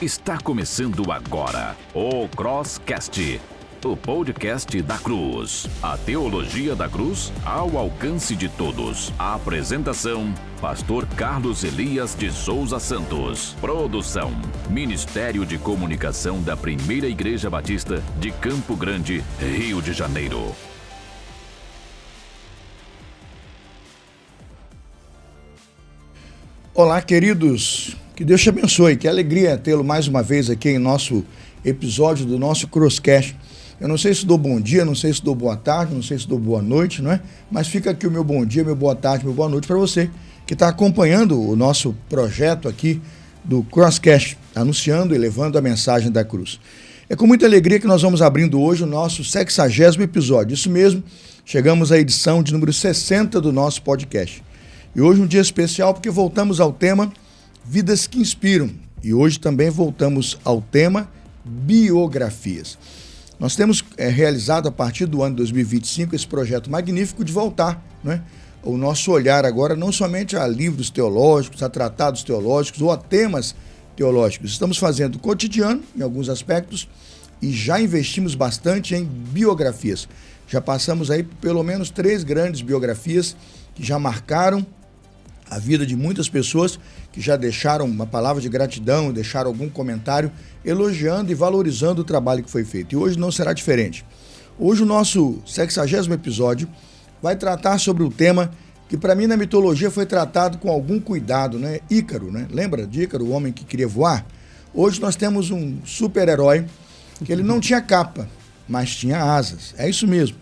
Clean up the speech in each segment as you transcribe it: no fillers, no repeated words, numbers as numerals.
Está começando agora o Crosscast, o podcast da Cruz. A teologia da cruz ao alcance de todos. A apresentação, Pastor Carlos Elias de Souza Santos. Produção, Ministério de Comunicação da Primeira Igreja Batista de Campo Grande, Rio de Janeiro. Olá, queridos. Que Deus te abençoe. Que alegria tê-lo mais uma vez aqui em nosso episódio do nosso Crosscast. Eu não sei se dou bom dia, não sei se dou boa tarde, não sei se dou boa noite, não é? Mas fica aqui o meu bom dia, meu boa tarde, meu boa noite para você que está acompanhando o nosso projeto aqui do Crosscast, anunciando e levando a mensagem da cruz. É com muita alegria que nós vamos abrindo hoje o nosso 60º episódio. Isso mesmo, chegamos à edição de número 60 do nosso podcast. E hoje um dia especial porque voltamos ao tema Vidas que Inspiram. E hoje também voltamos ao tema Biografias. Nós temos realizado a partir do ano 2025 esse projeto magnífico de voltar, né, o nosso olhar agora não somente a livros teológicos, a tratados teológicos ou a temas teológicos. Estamos fazendo cotidiano em alguns aspectos e já investimos bastante em biografias. Já passamos aí pelo menos 3 grandes biografias que já marcaram a vida de muitas pessoas, que já deixaram uma palavra de gratidão, deixaram algum comentário elogiando e valorizando o trabalho que foi feito. E hoje não será diferente. Hoje o nosso 60º episódio vai tratar sobre o tema que para mim na mitologia foi tratado com algum cuidado, né? Ícaro, né? Lembra de Ícaro, o homem que queria voar? Hoje nós temos um super-herói que ele não tinha capa, mas tinha asas. É isso mesmo.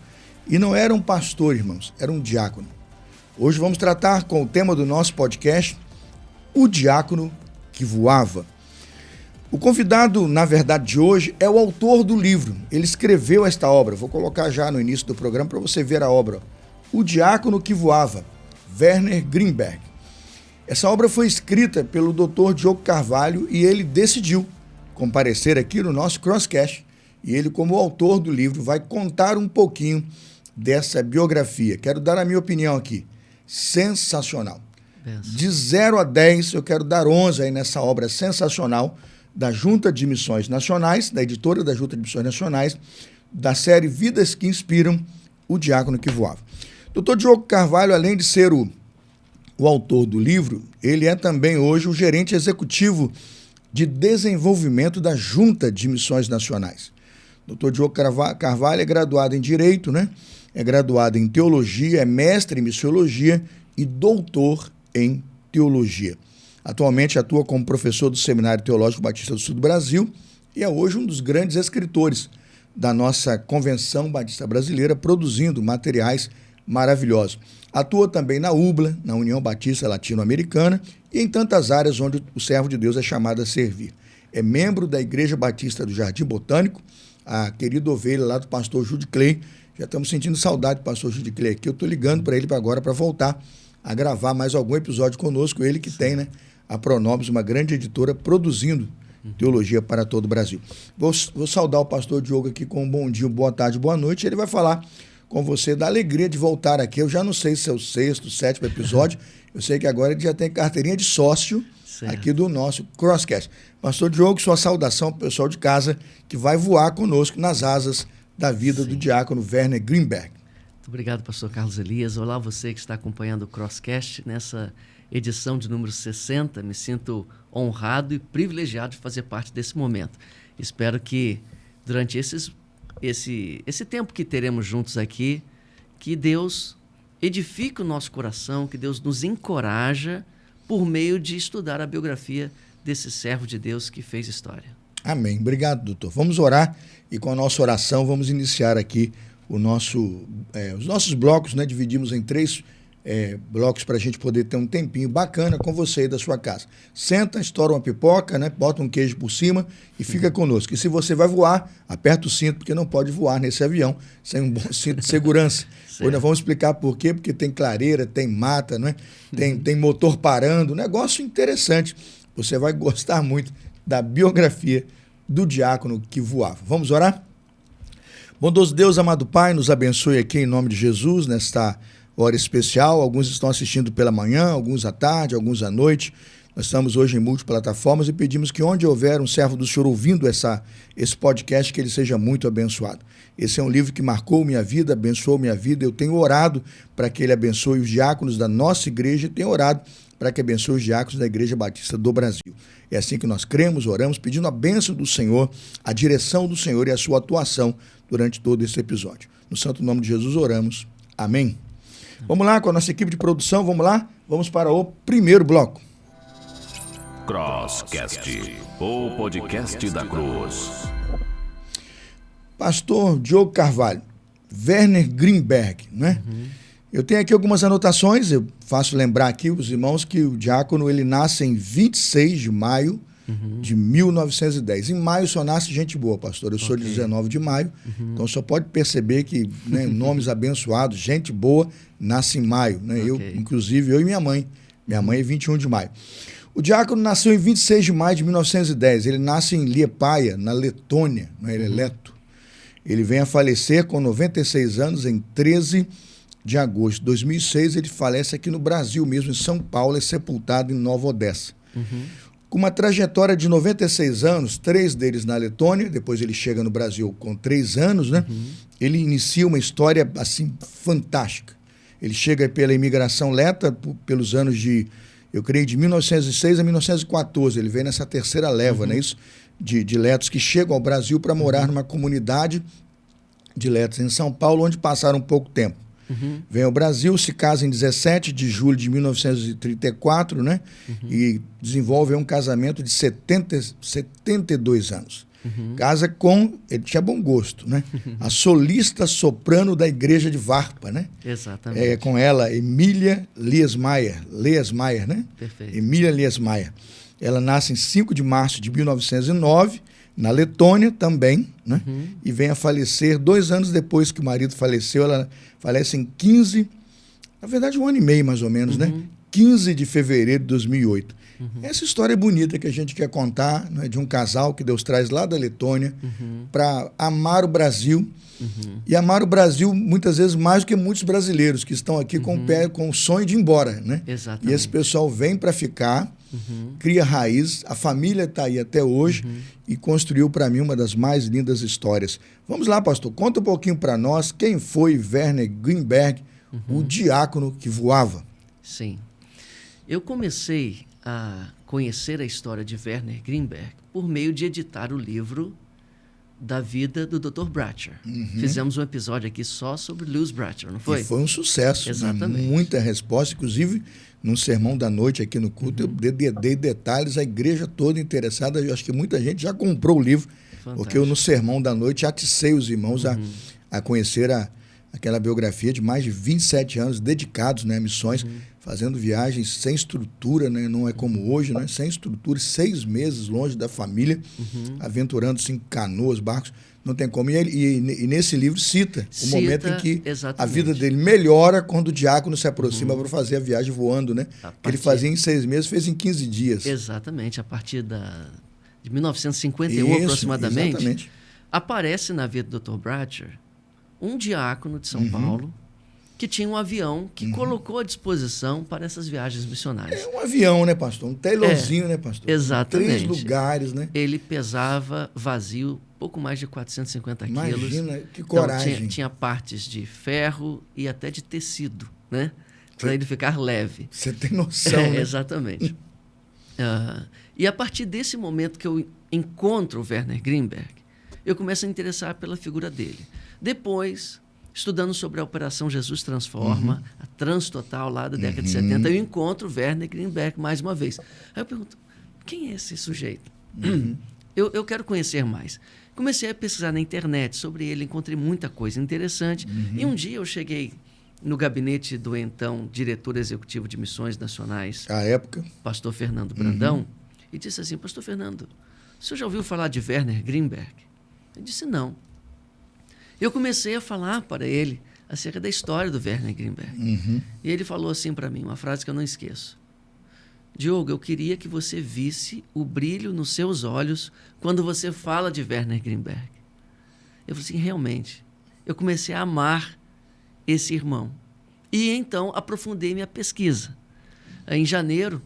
E não era um pastor, irmãos, era um diácono. Hoje vamos tratar com o tema do nosso podcast, o diácono que voava. O convidado, na verdade, de hoje é o autor do livro. Ele escreveu esta obra. Vou colocar já no início do programa para você ver a obra. O Diácono que Voava, Werner Grimberg. Essa obra foi escrita pelo Dr. Diogo Carvalho e ele decidiu comparecer aqui no nosso Crosscast. E ele, como autor do livro, vai contar um pouquinho dessa biografia. Quero dar a minha opinião aqui. Sensacional. De 0 a 10, eu quero dar 11 aí nessa obra sensacional da Junta de Missões Nacionais, da editora da Junta de Missões Nacionais, da série Vidas que Inspiram, o Diácono que Voava. Dr. Diogo Carvalho, além de ser o autor do livro, ele é também hoje o gerente executivo de desenvolvimento da Junta de Missões Nacionais. Dr. Diogo Carvalho é graduado em Direito, né? É graduado em Teologia, é mestre em Missiologia e doutor em Teologia. Atualmente atua como professor do Seminário Teológico Batista do Sul do Brasil e é hoje um dos grandes escritores da nossa Convenção Batista Brasileira, produzindo materiais maravilhosos. Atua também na UBLA, na União Batista Latino-Americana, e em tantas áreas onde o servo de Deus é chamado a servir. É membro da Igreja Batista do Jardim Botânico, a querida ovelha lá do pastor Jude Clay. Já estamos sentindo saudade do pastor Jude Clay aqui. Eu estou ligando para ele agora para voltar a gravar mais algum episódio conosco. Ele que tem, né, a Pronobis, uma grande editora, produzindo teologia para todo o Brasil. Vou saudar o pastor Diogo aqui com um bom dia, boa tarde, boa noite. Ele vai falar com você da alegria de voltar aqui. Eu já não sei se é o 6º, 7º episódio. Eu sei que agora ele já tem carteirinha de sócio aqui do nosso Crosscast. Pastor Diogo, sua saudação para o pessoal de casa que vai voar conosco nas asas da vida do diácono Werner Grimberg. Muito obrigado, pastor Carlos Elias. Olá, você que está acompanhando o Crosscast nessa edição de número 60. Me sinto honrado e privilegiado de fazer parte desse momento. Espero que durante esse tempo que teremos juntos aqui, que Deus edifique o nosso coração, que Deus nos encoraja por meio de estudar a biografia desse servo de Deus que fez história. Amém. Obrigado, doutor. Vamos orar e com a nossa oração vamos iniciar aqui os nossos blocos, né? Dividimos em 3 blocos para a gente poder ter um tempinho bacana com você aí da sua casa. Senta, estoura uma pipoca, né? Bota um queijo por cima e fica conosco. E se você vai voar, aperta o cinto, porque não pode voar nesse avião sem um bom cinto de segurança. Hoje nós vamos explicar por quê, porque tem clareira, tem mata, né? Tem motor parando, negócio interessante. Você vai gostar muito da biografia do diácono que voava. Vamos orar? Bondoso Deus, amado Pai, nos abençoe aqui em nome de Jesus, nesta hora especial. Alguns estão assistindo pela manhã, alguns à tarde, alguns à noite. Nós estamos hoje em multiplataformas e pedimos que onde houver um servo do Senhor ouvindo esse podcast, que ele seja muito abençoado. Esse é um livro que marcou minha vida, abençoou minha vida. Eu tenho orado para que ele abençoe os diáconos da nossa igreja e tenho orado para que abençoe os diáconos da Igreja Batista do Brasil. É assim que nós cremos, oramos, pedindo a bênção do Senhor, a direção do Senhor e a sua atuação durante todo esse episódio. No santo nome de Jesus oramos. Amém. Vamos lá com a nossa equipe de produção, vamos lá? Vamos para o primeiro bloco. Crosscast, o podcast da cruz. Pastor Diogo Carvalho, Werner Greenberg, né? Eu tenho aqui algumas anotações, eu faço lembrar aqui os irmãos que o diácono ele nasce em 26 de maio de 1910. Em maio só nasce gente boa, pastor. Eu sou de 19 de maio, então só pode perceber que, né, nomes abençoados, gente boa, nasce em maio. Né? Eu, inclusive, eu e minha mãe. Minha mãe é 21 de maio. O diácono nasceu em 26 de maio de 1910. Ele nasce em Liepaja, na Letônia, né? Ele é leto. Ele vem a falecer com 96 anos em 13 de agosto de 2006. Ele falece aqui no Brasil mesmo, em São Paulo, é sepultado em Nova Odessa. Com uma trajetória de 96 anos, 3 deles na Letônia, depois ele chega no Brasil com 3 anos, né? Ele inicia uma história assim fantástica. Ele chega pela imigração leta pelos anos de, eu creio, de 1906 a 1914. Ele vem nessa terceira leva, né? Isso, de letos que chegam ao Brasil para morar numa comunidade de letos em São Paulo, onde passaram pouco tempo. Vem ao Brasil, se casa em 17 de julho de 1934, né? E desenvolve um casamento de 72 anos. Casa com, ele tinha bom gosto, né? A solista soprano da igreja de Varpa, né? Exatamente. Com ela, Emília Liesmayer, né? Perfeito. Emília Liesmayer. Ela nasce em 5 de março de 1909, na Letônia também, né? E vem a falecer 2 anos depois que o marido faleceu. Ela falece em 15, na verdade 1 ano e meio mais ou menos, né? 15 de fevereiro de 2008. Essa história é bonita que a gente quer contar, né? De um casal que Deus traz lá da Letônia para amar o Brasil. E amar o Brasil muitas vezes mais do que muitos brasileiros que estão aqui com o sonho de ir embora, né? Exatamente. E esse pessoal vem para ficar, cria raiz, a família está aí até hoje e construiu para mim uma das mais lindas histórias. Vamos lá, pastor, conta um pouquinho para nós quem foi Werner Greenberg, o diácono que voava. Sim. Eu comecei a conhecer a história de Werner Greenberg por meio de editar o livro da vida do Dr. Bratcher. Fizemos um episódio aqui só sobre Louis Bratcher, não foi? E foi um sucesso. Exatamente. Né? Muita resposta, inclusive num sermão da noite aqui no culto, eu dei detalhes, a igreja toda interessada, eu acho que muita gente já comprou o livro, porque eu no sermão da noite aticei os irmãos a conhecer aquela biografia de mais de 27 anos dedicados, né, a missões, fazendo viagens sem estrutura, né, não é como hoje, né, sem estrutura, 6 meses longe da família, aventurando-se em canoas, barcos, não tem como. E nesse livro cita o momento em que a vida dele melhora quando o diácono se aproxima para fazer a viagem voando, né? Que ele fazia em 6 meses, fez em 15 dias. Exatamente, a partir de 1951 aproximadamente, exatamente. Aparece na vida do Dr. Bratcher um diácono de São Paulo que tinha um avião que colocou à disposição para essas viagens missionárias. É um avião, né, pastor? Um Taylorzinho, né, pastor? Exatamente. 3 lugares, né? Ele pesava vazio pouco mais de 450 quilos. Imagina, que coragem. Então, tinha partes de ferro e até de tecido, né? Para ele ficar leve. Você tem noção, né? Exatamente. E a partir desse momento que eu encontro o Werner Greenberg, eu começo a interessar pela figura dele. Depois, estudando sobre a Operação Jesus Transforma, a Transtotal lá da década de 70, eu encontro o Werner Greenberg mais uma vez. Aí eu pergunto, quem é esse sujeito? Eu quero conhecer mais. Comecei a pesquisar na internet sobre ele, encontrei muita coisa interessante. E um dia eu cheguei no gabinete do então diretor executivo de Missões Nacionais, à época, pastor Fernando Brandão, e disse assim, pastor Fernando, o senhor já ouviu falar de Werner Greenberg? Ele disse, não. Eu comecei a falar para ele acerca da história do Werner Greenberg. E ele falou assim para mim, uma frase que eu não esqueço. Diogo, eu queria que você visse o brilho nos seus olhos quando você fala de Werner Greenberg. Eu falei assim, realmente, eu comecei a amar esse irmão. E então aprofundei minha pesquisa. Em janeiro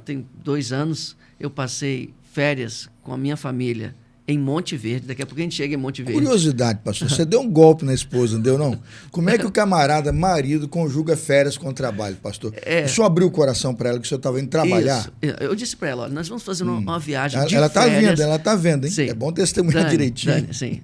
tem 2 anos, eu passei férias com a minha família em Monte Verde. Daqui a pouco a gente chega em Monte Verde. Curiosidade, pastor. Você deu um golpe na esposa, não deu, não? Como é que o camarada, marido, conjuga férias com o trabalho, pastor? O senhor abriu o coração para ela que o senhor estava indo trabalhar? Isso. Eu disse para ela, olha, nós vamos fazer uma viagem de ela férias. Ela está vendo, hein? Sim. É bom testemunhar direitinho. Sim.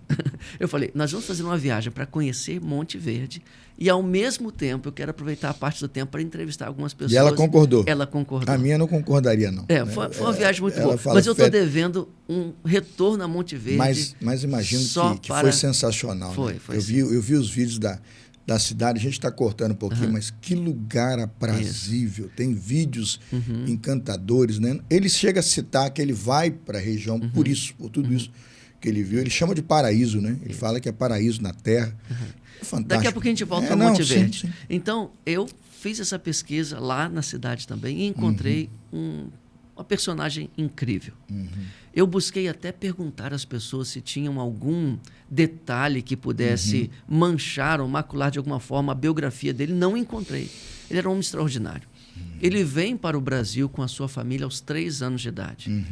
Eu falei, nós vamos fazer uma viagem para conhecer Monte Verde e, ao mesmo tempo, eu quero aproveitar a parte do tempo para entrevistar algumas pessoas. E ela concordou? Ela concordou. A minha não concordaria, não. Foi uma viagem muito boa. Mas eu estou devendo um retorno a Monte Verde. Mas imagino que foi sensacional. Foi, né? foi eu vi os vídeos da cidade, a gente está cortando um pouquinho, mas que lugar aprazível. Isso. Tem vídeos encantadores, né? Ele chega a citar que ele vai para a região por tudo isso que ele viu. Ele chama de paraíso, né? Ele fala que é paraíso na terra. É fantástico. Daqui a pouco a gente volta para Monte Verde. Sim. Então, eu fiz essa pesquisa lá na cidade também e encontrei uma personagem incrível. Eu busquei até perguntar às pessoas se tinham algum detalhe que pudesse manchar ou macular de alguma forma a biografia dele. Não encontrei. Ele era um homem extraordinário. Ele vem para o Brasil com a sua família aos 3 anos de idade.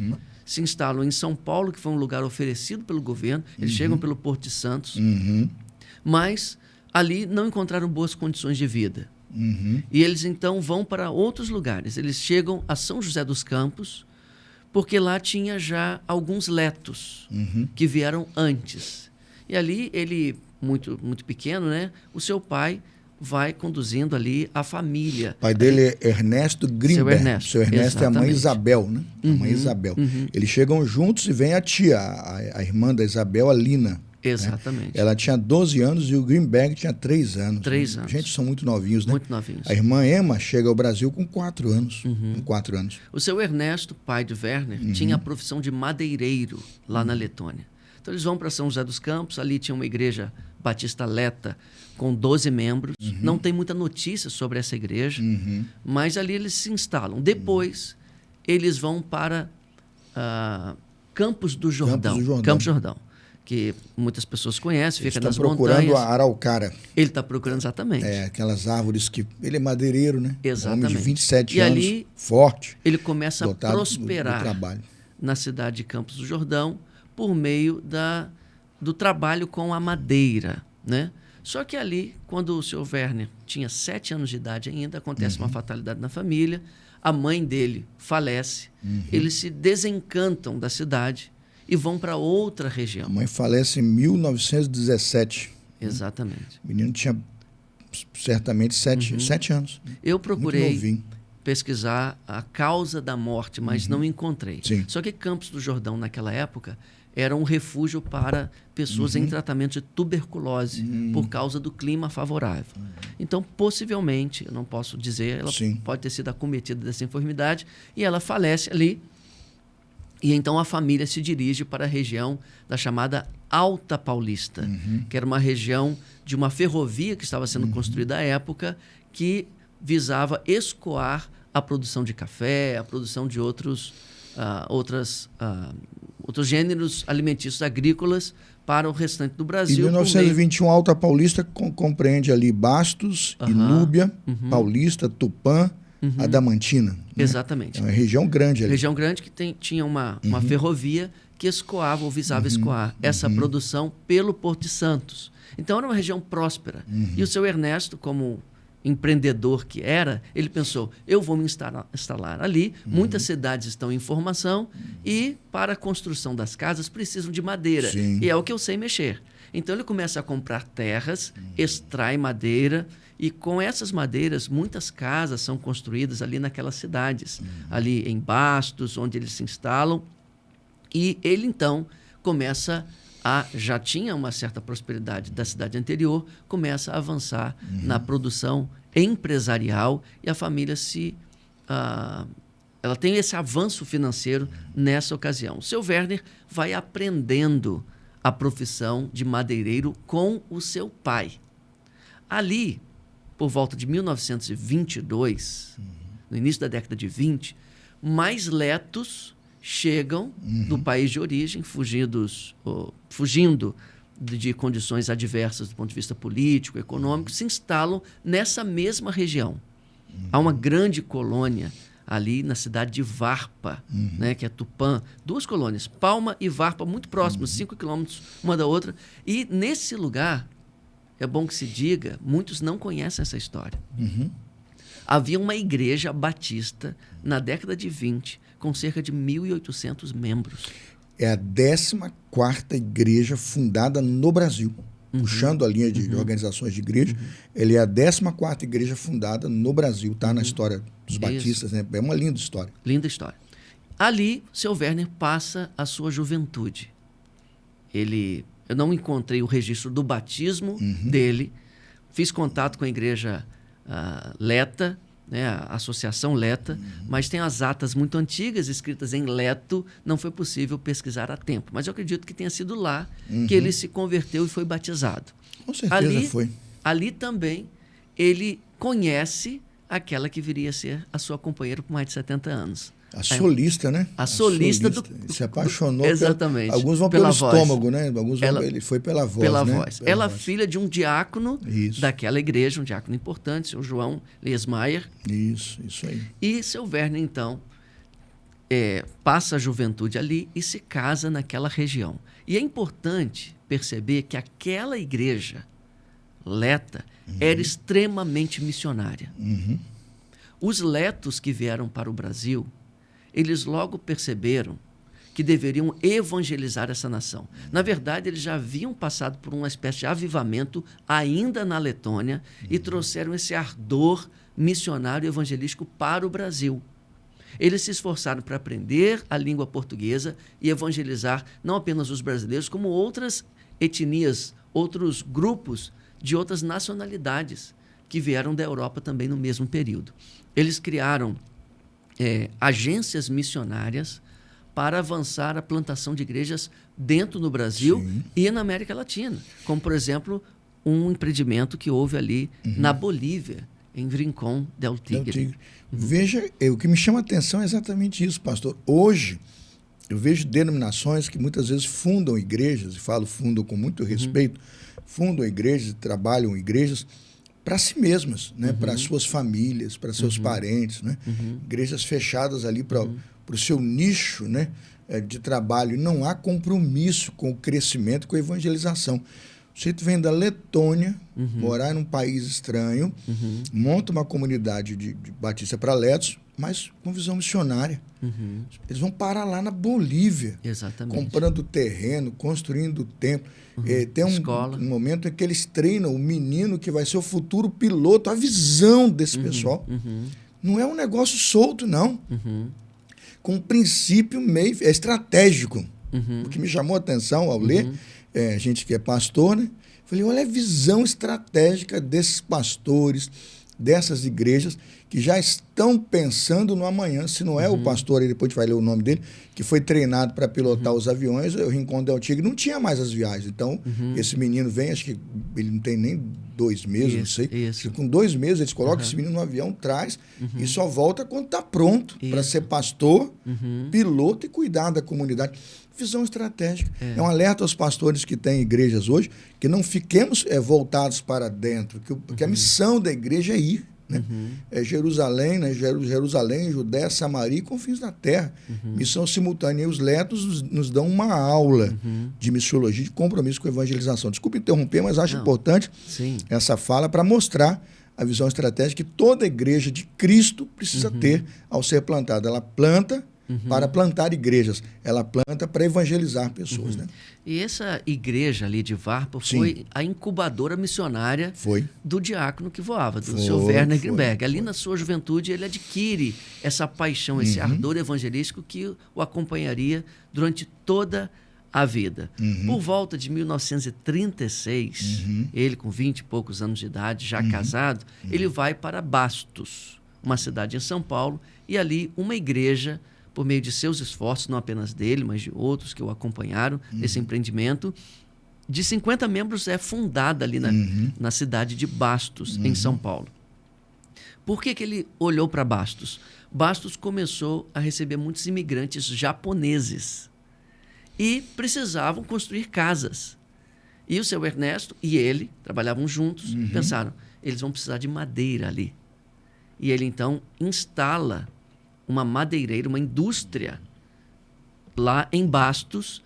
Se instalam em São Paulo, que foi um lugar oferecido pelo governo. Eles chegam pelo Porto de Santos. Mas ali não encontraram boas condições de vida. E eles então vão para outros lugares. Eles chegam a São José dos Campos, porque lá tinha já alguns letos que vieram antes. E ali ele, muito, muito pequeno, né? O seu pai vai conduzindo ali a família. O pai dele é Ernesto Grimberg. Seu Ernesto é a mãe Isabel, né? A mãe Isabel. Eles chegam juntos e vem a tia, a irmã da Isabel, a Lina. Exatamente. Né? Ela tinha 12 anos e o Grimberg tinha 3 anos. 3 anos. Gente, são muito novinhos, né? Muito novinhos. A irmã Emma chega ao Brasil com 4 anos. Com 4 anos. O seu Ernesto, pai de Werner, tinha a profissão de madeireiro lá na Letônia. Então eles vão para São José dos Campos, ali tinha uma igreja batista leta com 12 membros. Não tem muita notícia sobre essa igreja, mas ali eles se instalam. Depois, eles vão para Campos do Jordão. Campos do Jordão. Que muitas pessoas conhecem, fica nas montanhas. Ele está procurando a araucária. Ele está procurando exatamente. Aquelas árvores que... Ele é madeireiro, né? Exatamente. Um homem de 27 e anos, ali, forte. Ele começa a prosperar do trabalho. Na cidade de Campos do Jordão por meio do trabalho com a madeira, né? Só que ali, quando o seu Werner tinha 7 anos de idade ainda, acontece uma fatalidade na família, a mãe dele falece, eles se desencantam da cidade e vão para outra região. A mãe falece em 1917. Exatamente. O menino tinha certamente 7 anos. Eu procurei pesquisar a causa da morte, mas não encontrei. Sim. Só que Campos do Jordão, naquela época, era um refúgio para pessoas em tratamento de tuberculose, por causa do clima favorável. Então, possivelmente, eu não posso dizer, ela pode ter sido acometida dessa enfermidade, e ela falece ali. E então a família se dirige para a região da chamada Alta Paulista, que era uma região de uma ferrovia que estava sendo construída à época, que visava escoar a produção de café, a produção de outros gêneros alimentícios agrícolas para o restante do Brasil. Em 1921, a Alta Paulista compreende ali Bastos, Ilúbia, Paulista, Tupã, Adamantina. Né? Exatamente. É uma região grande ali. Região grande que tinha uma ferrovia que escoava ou visava escoar essa produção pelo Porto de Santos. Então era uma região próspera. E o seu Ernesto, como empreendedor que era, ele pensou, eu vou me instalar ali, muitas cidades estão em formação e para a construção das casas precisam de madeira. E é o que eu sei mexer. Então ele começa a comprar terras, extrai madeira e com essas madeiras muitas casas são construídas ali naquelas cidades, ali em Bastos, onde eles se instalam. E ele então começa já tinha uma certa prosperidade da cidade anterior, começa a avançar na produção empresarial e a família ela tem esse avanço financeiro nessa ocasião. O seu Werner vai aprendendo a profissão de madeireiro com o seu pai. Ali, por volta de 1922, no início da década de 20, mais letos chegam do país de origem, fugindo de condições adversas do ponto de vista político, econômico, se instalam nessa mesma região. Há uma grande colônia ali na cidade de Varpa, né, que é Tupã. 2 colônias, Palma e Varpa, muito próximas, 5 quilômetros uma da outra. E nesse lugar, é bom que se diga, muitos não conhecem essa história. Havia uma igreja batista na década de 20, com cerca de 1.800 membros. É a 14ª igreja fundada no Brasil. Puxando a linha de organizações de igreja, ele é a 14ª igreja fundada no Brasil, tá? Na história dos batistas, né? É uma linda história. Linda história. Ali, seu Werner passa a sua juventude. Eu não encontrei o registro do batismo dele, fiz contato com a igreja Leta, né, a Associação Leta, mas tem as atas muito antigas escritas em Leto, não foi possível pesquisar a tempo. Mas eu acredito que tenha sido lá que ele se converteu e foi batizado. Com certeza foi. Ali também ele conhece aquela que viria a ser a sua companheira por mais de 70 anos. A solista, né? A solista do... Ele se apaixonou. Exatamente. Alguns vão pelo estômago, né? Alguns ele foi pela voz, pela né? voz. Ela filha de um diácono daquela igreja, um diácono importante, seu João Lesmaier. Isso aí. E seu Werner, então, passa a juventude ali e se casa naquela região. E é importante perceber que aquela igreja, Leta, era extremamente missionária. Os letos que vieram para o Brasil, eles logo perceberam que deveriam evangelizar essa nação. Na verdade, eles já haviam passado por uma espécie de avivamento ainda na Letônia e trouxeram esse ardor missionário evangelístico para o Brasil. Eles se esforçaram para aprender a língua portuguesa e evangelizar não apenas os brasileiros, como outras etnias, outros grupos de outras nacionalidades que vieram da Europa também no mesmo período. Eles criaram agências missionárias para avançar a plantação de igrejas dentro do Brasil e na América Latina, como, por exemplo, um empreendimento que houve ali na Bolívia, em Rincón del Tigre. Veja, o que me chama a atenção é exatamente isso, pastor. Hoje, eu vejo denominações que muitas vezes fundam igrejas, e falo fundam com muito respeito, fundam igrejas, trabalham igrejas para si mesmas, né? Para suas famílias, para seus parentes, né? Igrejas fechadas ali para o seu nicho, né? De trabalho. E não há compromisso com o crescimento, com a evangelização. O sujeito vem da Letônia, morar num país estranho, monta uma comunidade de batista para letos, mas com visão missionária. Eles vão parar lá na Bolívia, comprando terreno, construindo templo. Tem um momento em que eles treinam o menino que vai ser o futuro piloto, a visão desse pessoal. Não é um negócio solto, não. Com um princípio meio... É estratégico. O que me chamou a atenção ao ler, a gente que é pastor, né? Falei, olha a visão estratégica desses pastores, dessas igrejas, que já estão pensando no amanhã. Se não é o pastor, aí depois a gente vai ler o nome dele, que foi treinado para pilotar os aviões, o Rincón del Tigre não tinha mais as viagens. Então, esse menino vem, acho que ele não tem nem 2 meses, não sei. Acho que com 2 meses eles colocam esse menino no avião, traz, e só volta quando está pronto para ser pastor, piloto e cuidar da comunidade. Visão estratégica. É um alerta aos pastores que têm igrejas hoje, que não fiquemos voltados para dentro, que a missão da igreja é ir. Né? É Jerusalém, né? Jerusalém, Judéia, Samaria e confins da terra. Missão simultânea. E os letos nos dão uma aula de missiologia, de compromisso com a evangelização. Desculpe interromper, mas acho importante essa fala para mostrar a visão estratégica que toda igreja de Cristo precisa ter ao ser plantada. Ela planta para plantar igrejas. Ela planta para evangelizar pessoas. Né? E essa igreja ali de Varpa foi a incubadora missionária do diácono que voava, do seu Werner Grimberg. Ali na sua juventude ele adquire essa paixão, esse ardor evangelístico que o acompanharia durante toda a vida. Por volta de 1936, ele com 20 e poucos anos de idade, já casado, ele vai para Bastos, uma cidade em São Paulo, e ali uma igreja, por meio de seus esforços, não apenas dele, mas de outros que o acompanharam nesse empreendimento, de 50 membros é fundada ali na cidade de Bastos, em São Paulo. Por que ele olhou para Bastos? Bastos começou a receber muitos imigrantes japoneses e precisavam construir casas. E o seu Ernesto e ele trabalhavam juntos, pensaram, eles vão precisar de madeira ali. E ele, então, instala uma madeireira, uma indústria lá em Bastos,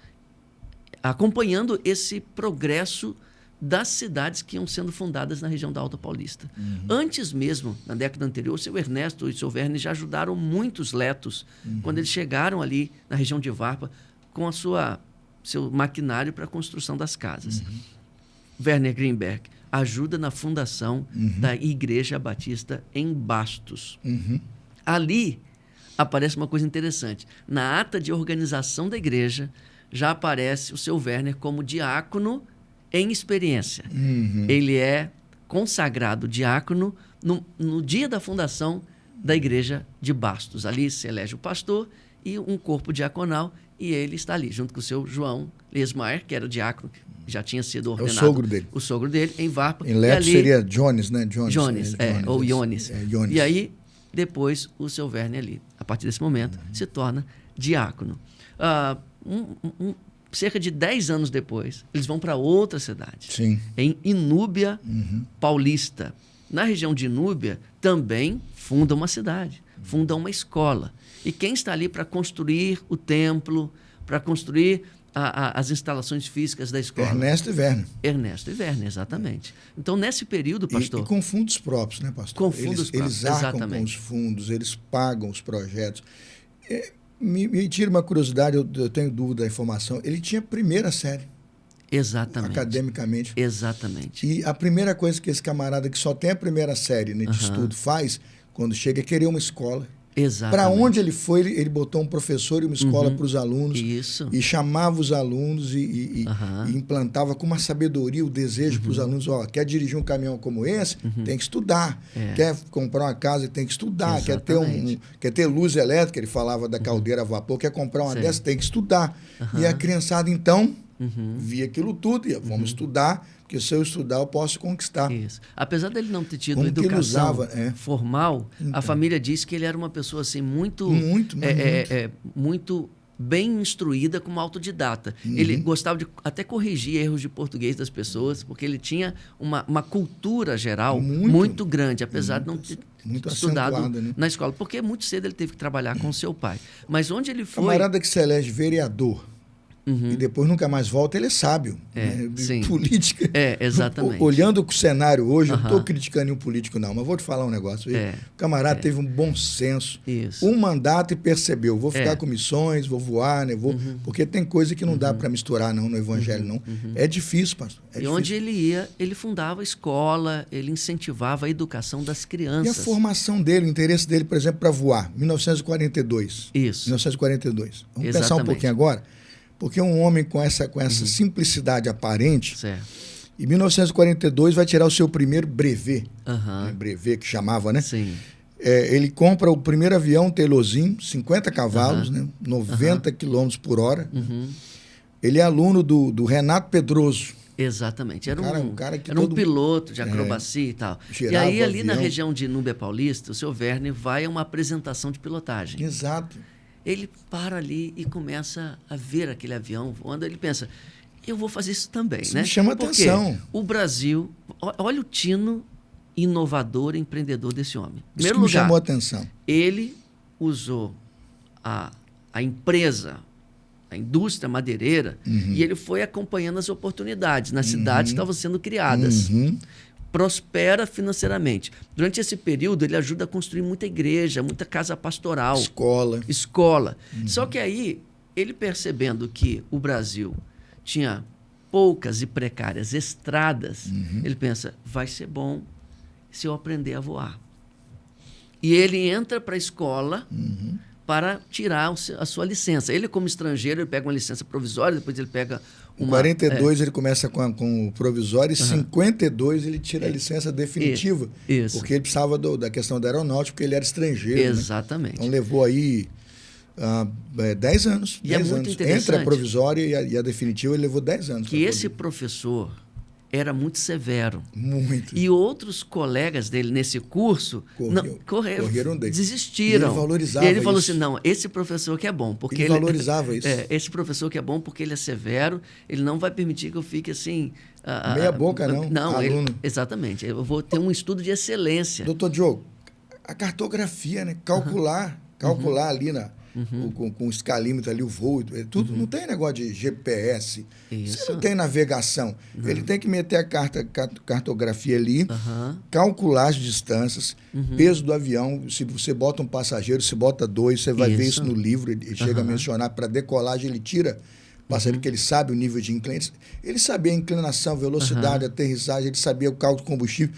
acompanhando esse progresso das cidades que iam sendo fundadas na região da Alta Paulista. Antes mesmo, na década anterior, o seu Ernesto e o seu Verne já ajudaram muitos letos quando eles chegaram ali na região de Varpa com seu maquinário para a construção das casas. Werner Greenberg ajuda na fundação da Igreja Batista em Bastos. Ali aparece uma coisa interessante. Na ata de organização da igreja, já aparece o seu Werner como diácono em experiência. Ele é consagrado diácono no dia da fundação da igreja de Bastos. Ali se elege o pastor e um corpo diaconal, e ele está ali, junto com o seu João Lesmaier, que era o diácono, que já tinha sido ordenado. É o sogro dele. O sogro dele, em Varpa. Em Leto seria Jones, né? Jones, ou Iones. Iones. E aí, depois, o seu Werner ali, a partir desse momento, se torna diácono. Cerca de 10 anos depois, eles vão para outra cidade. Sim. Em Inúbia Paulista. Na região de Inúbia, também funda uma cidade, funda uma escola. E quem está ali para construir o templo, para construir as instalações físicas da escola? Ernesto e Werner. Ernesto e Werner, exatamente. Então, nesse período, pastor... E com fundos próprios, né, pastor? Com fundos próprios, eles arcam exatamente. com os fundos, eles pagam os projetos. Me tira uma curiosidade, eu tenho dúvida da informação. Ele tinha primeira série. Exatamente. Academicamente. Exatamente. E a primeira coisa que esse camarada que só tem a primeira série, né, de estudo faz, quando chega, é querer uma escola. Exatamente. Para onde ele foi, ele botou um professor e uma escola para os alunos. Isso. E chamava os alunos e implantava com uma sabedoria o desejo para os alunos. Quer dirigir um caminhão como esse? Tem que estudar. Quer comprar uma casa? Tem que estudar. Quer ter luz elétrica? Ele falava da caldeira a vapor. Quer comprar uma dessas? Tem que estudar. E a criançada, então, via aquilo tudo. E vamos estudar, porque se eu estudar, eu posso conquistar. Isso. Apesar dele não ter tido Como que ele educação usava, formal, Então. a família diz que ele era uma pessoa assim, muito bem instruída como autodidata. Ele gostava de até corrigir erros de português das pessoas, porque ele tinha uma cultura geral muito grande, apesar de não ter estudado na escola. Porque muito cedo ele teve que trabalhar com seu pai. Mas onde ele foi... Camarada que se elege vereador e depois nunca mais volta, ele é sábio. Né? Sim. Política. Exatamente. Olhando o cenário hoje, eu não estou criticando nenhum político, não, mas vou te falar um negócio. O camarada teve um bom senso, um mandato e percebeu, vou ficar com missões, vou voar, né? Porque tem coisa que não dá para misturar não, no evangelho, não. É difícil, pastor. Onde ele ia, ele fundava a escola, ele incentivava a educação das crianças. E a formação dele, o interesse dele, por exemplo, para voar, 1942. Isso. 1942. Vamos Exatamente. pensar um pouquinho agora. Porque um homem com essa simplicidade aparente, em 1942 vai tirar o seu primeiro brevet, brevet que chamava, né? Sim. Ele compra o primeiro avião Taylorzinho, 50 cavalos, né? 90 km por hora. Ele é aluno do Renato Pedroso. Exatamente. Era um um piloto de acrobacia e tal. E aí, ali na região de Inúbia Paulista, o seu Werner vai a uma apresentação de pilotagem. Exato. Ele para ali e começa a ver aquele avião voando. Ele pensa, eu vou fazer isso também, isso né? me chama atenção. O Brasil, olha o tino inovador, empreendedor desse homem. Isso que me chamou a atenção. Ele usou a empresa, a indústria madeireira, e ele foi acompanhando as oportunidades nas cidades que estavam sendo criadas. Prospera financeiramente. Durante esse período, ele ajuda a construir muita igreja, muita casa pastoral. Escola. Só que aí, ele percebendo que o Brasil tinha poucas e precárias estradas, ele pensa, vai ser bom se eu aprender a voar. E ele entra para a escola para tirar a sua licença. Ele, como estrangeiro, ele pega uma licença provisória, depois ele pega Em 42 ele começa com o provisório e em 52 ele tira a licença definitiva. Isso. Porque ele precisava da questão da aeronáutica, porque ele era estrangeiro. Exatamente. Né? Então levou aí 10 anos. E 10 é muito anos. interessante. Entre a provisória e a definitiva ele levou 10 anos. Que esse professor era muito severo. Muito. E outros colegas dele nesse curso correram dele. desistiram. E ele valorizava ele falou isso. assim, não, esse professor que é bom. Porque ele valorizava isso. Esse professor que é bom porque ele é severo, ele não vai permitir que eu fique assim... meia boca, não. Não, aluno. Exatamente. Eu vou ter um estudo de excelência. Doutor Diogo, a cartografia, né? Calcular calcular ali com o escalímetro ali o voo, tudo. Não tem negócio de GPS. Isso. Você não tem navegação. Ele tem que meter a cartografia ali, calcular as distâncias, peso do avião. Se você bota um passageiro, se bota 2, você vai ver isso no livro. Ele chega a mencionar, para decolagem ele tira passageiro, porque ele sabe o nível de inclinação. Ele sabia a inclinação, velocidade, aterrissagem, ele sabia o cálculo de combustível.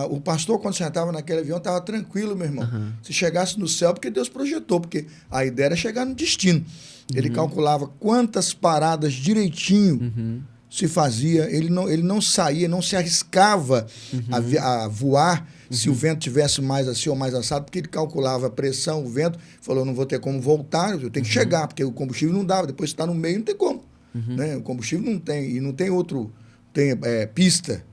O pastor, quando sentava naquele avião, estava tranquilo, meu irmão. Se chegasse no céu, porque Deus projetou, porque a ideia era chegar no destino. Ele calculava quantas paradas direitinho se fazia. Ele não saía, não se arriscava a voar se o vento tivesse mais assim ou mais assado, porque ele calculava a pressão, o vento, falou, não vou ter como voltar, eu tenho que chegar, porque o combustível não dava, depois você está no meio, não tem como. Né? O combustível não tem, e não tem outro, tem pista.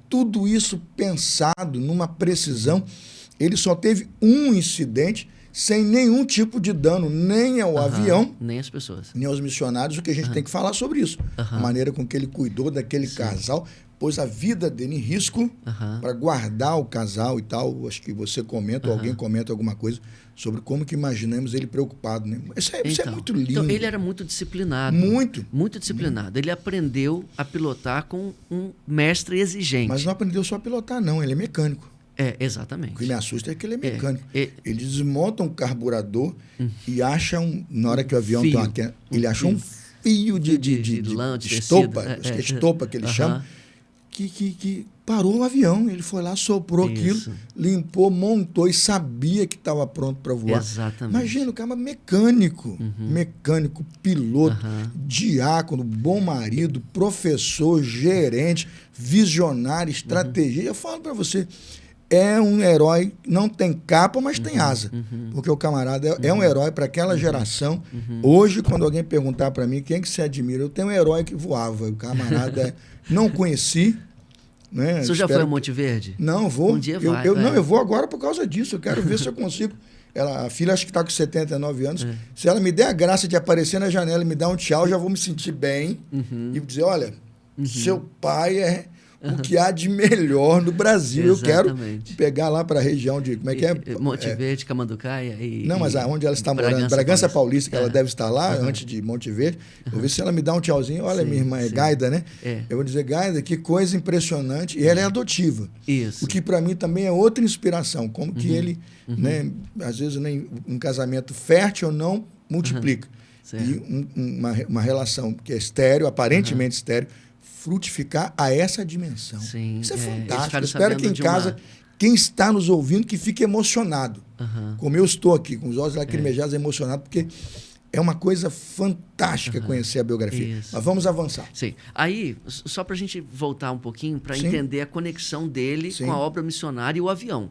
Tudo isso pensado numa precisão. Ele só teve um incidente sem nenhum tipo de dano, nem ao avião, nem às pessoas, nem aos missionários. O que a gente tem que falar sobre isso, a maneira com que ele cuidou daquele casal, pôs a vida dele em risco para guardar o casal e tal. Acho que você comenta, ou alguém comenta alguma coisa sobre como que imaginamos ele preocupado. Né? Isso é muito lindo. Então, ele era muito disciplinado. Muito disciplinado. Ele aprendeu a pilotar com um mestre exigente. Mas não aprendeu só a pilotar, não. Ele é mecânico. Exatamente. O que me assusta é que ele é mecânico. Ele desmonta um carburador e acha na hora que o avião tem uma queda, ele achou um fio de lã, de estopa, tecido, acho que é estopa que ele chama, que parou o avião. Ele foi lá, soprou aquilo, limpou, montou e sabia que estava pronto para voar. Exatamente. Imagina, o cara mecânico, piloto, diácono, bom marido, professor, gerente, visionário, estrategista. Eu falo para você, é um herói, não tem capa, mas tem asa. Porque o camarada é um herói para aquela geração. Hoje, quando alguém perguntar para mim quem que você admira, eu tenho um herói que voava. O camarada não conheci. Né? Você já foi a Monte Verde? Não, vou. Um dia vai. Não, eu vou agora por causa disso. Eu quero ver se eu consigo. A filha acho que está com 79 anos. Se ela me der a graça de aparecer na janela e me dar um tchau, eu já vou me sentir bem. E dizer, olha, seu pai é o que há de melhor no Brasil. Exatamente. Eu quero pegar lá para a região de... Como é que é? Monte Verde, Camanducaia e... Não, mas onde ela está morando, Bragança Paulista, que ela deve estar lá, antes de Monte Verde. Vou ver se ela me dá um tchauzinho. Olha, minha irmã é Gaida, né? Eu vou dizer, Gaida, que coisa impressionante. E ela é adotiva. Isso. O que para mim também é outra inspiração. Como que ele, né, às vezes, nem um casamento fértil não multiplica. E uma relação que é estéril, aparentemente estéril, frutificar a essa dimensão. Sim, isso é fantástico. Eu espero que em casa, quem está nos ouvindo, que fique emocionado. Como eu estou aqui, com os olhos lacrimejados, emocionado, porque é uma coisa fantástica conhecer a biografia. Isso. Mas vamos avançar. Sim. Aí, só para a gente voltar um pouquinho, para entender a conexão dele com a obra missionária e o avião.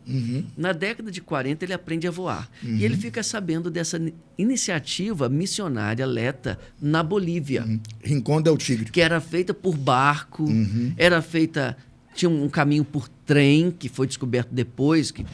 Na década de 40, ele aprende a voar. E ele fica sabendo dessa iniciativa missionária Leta na Bolívia. Rincón del Tigre. Que era feita por barco, tinha um caminho por trem, que foi descoberto depois, que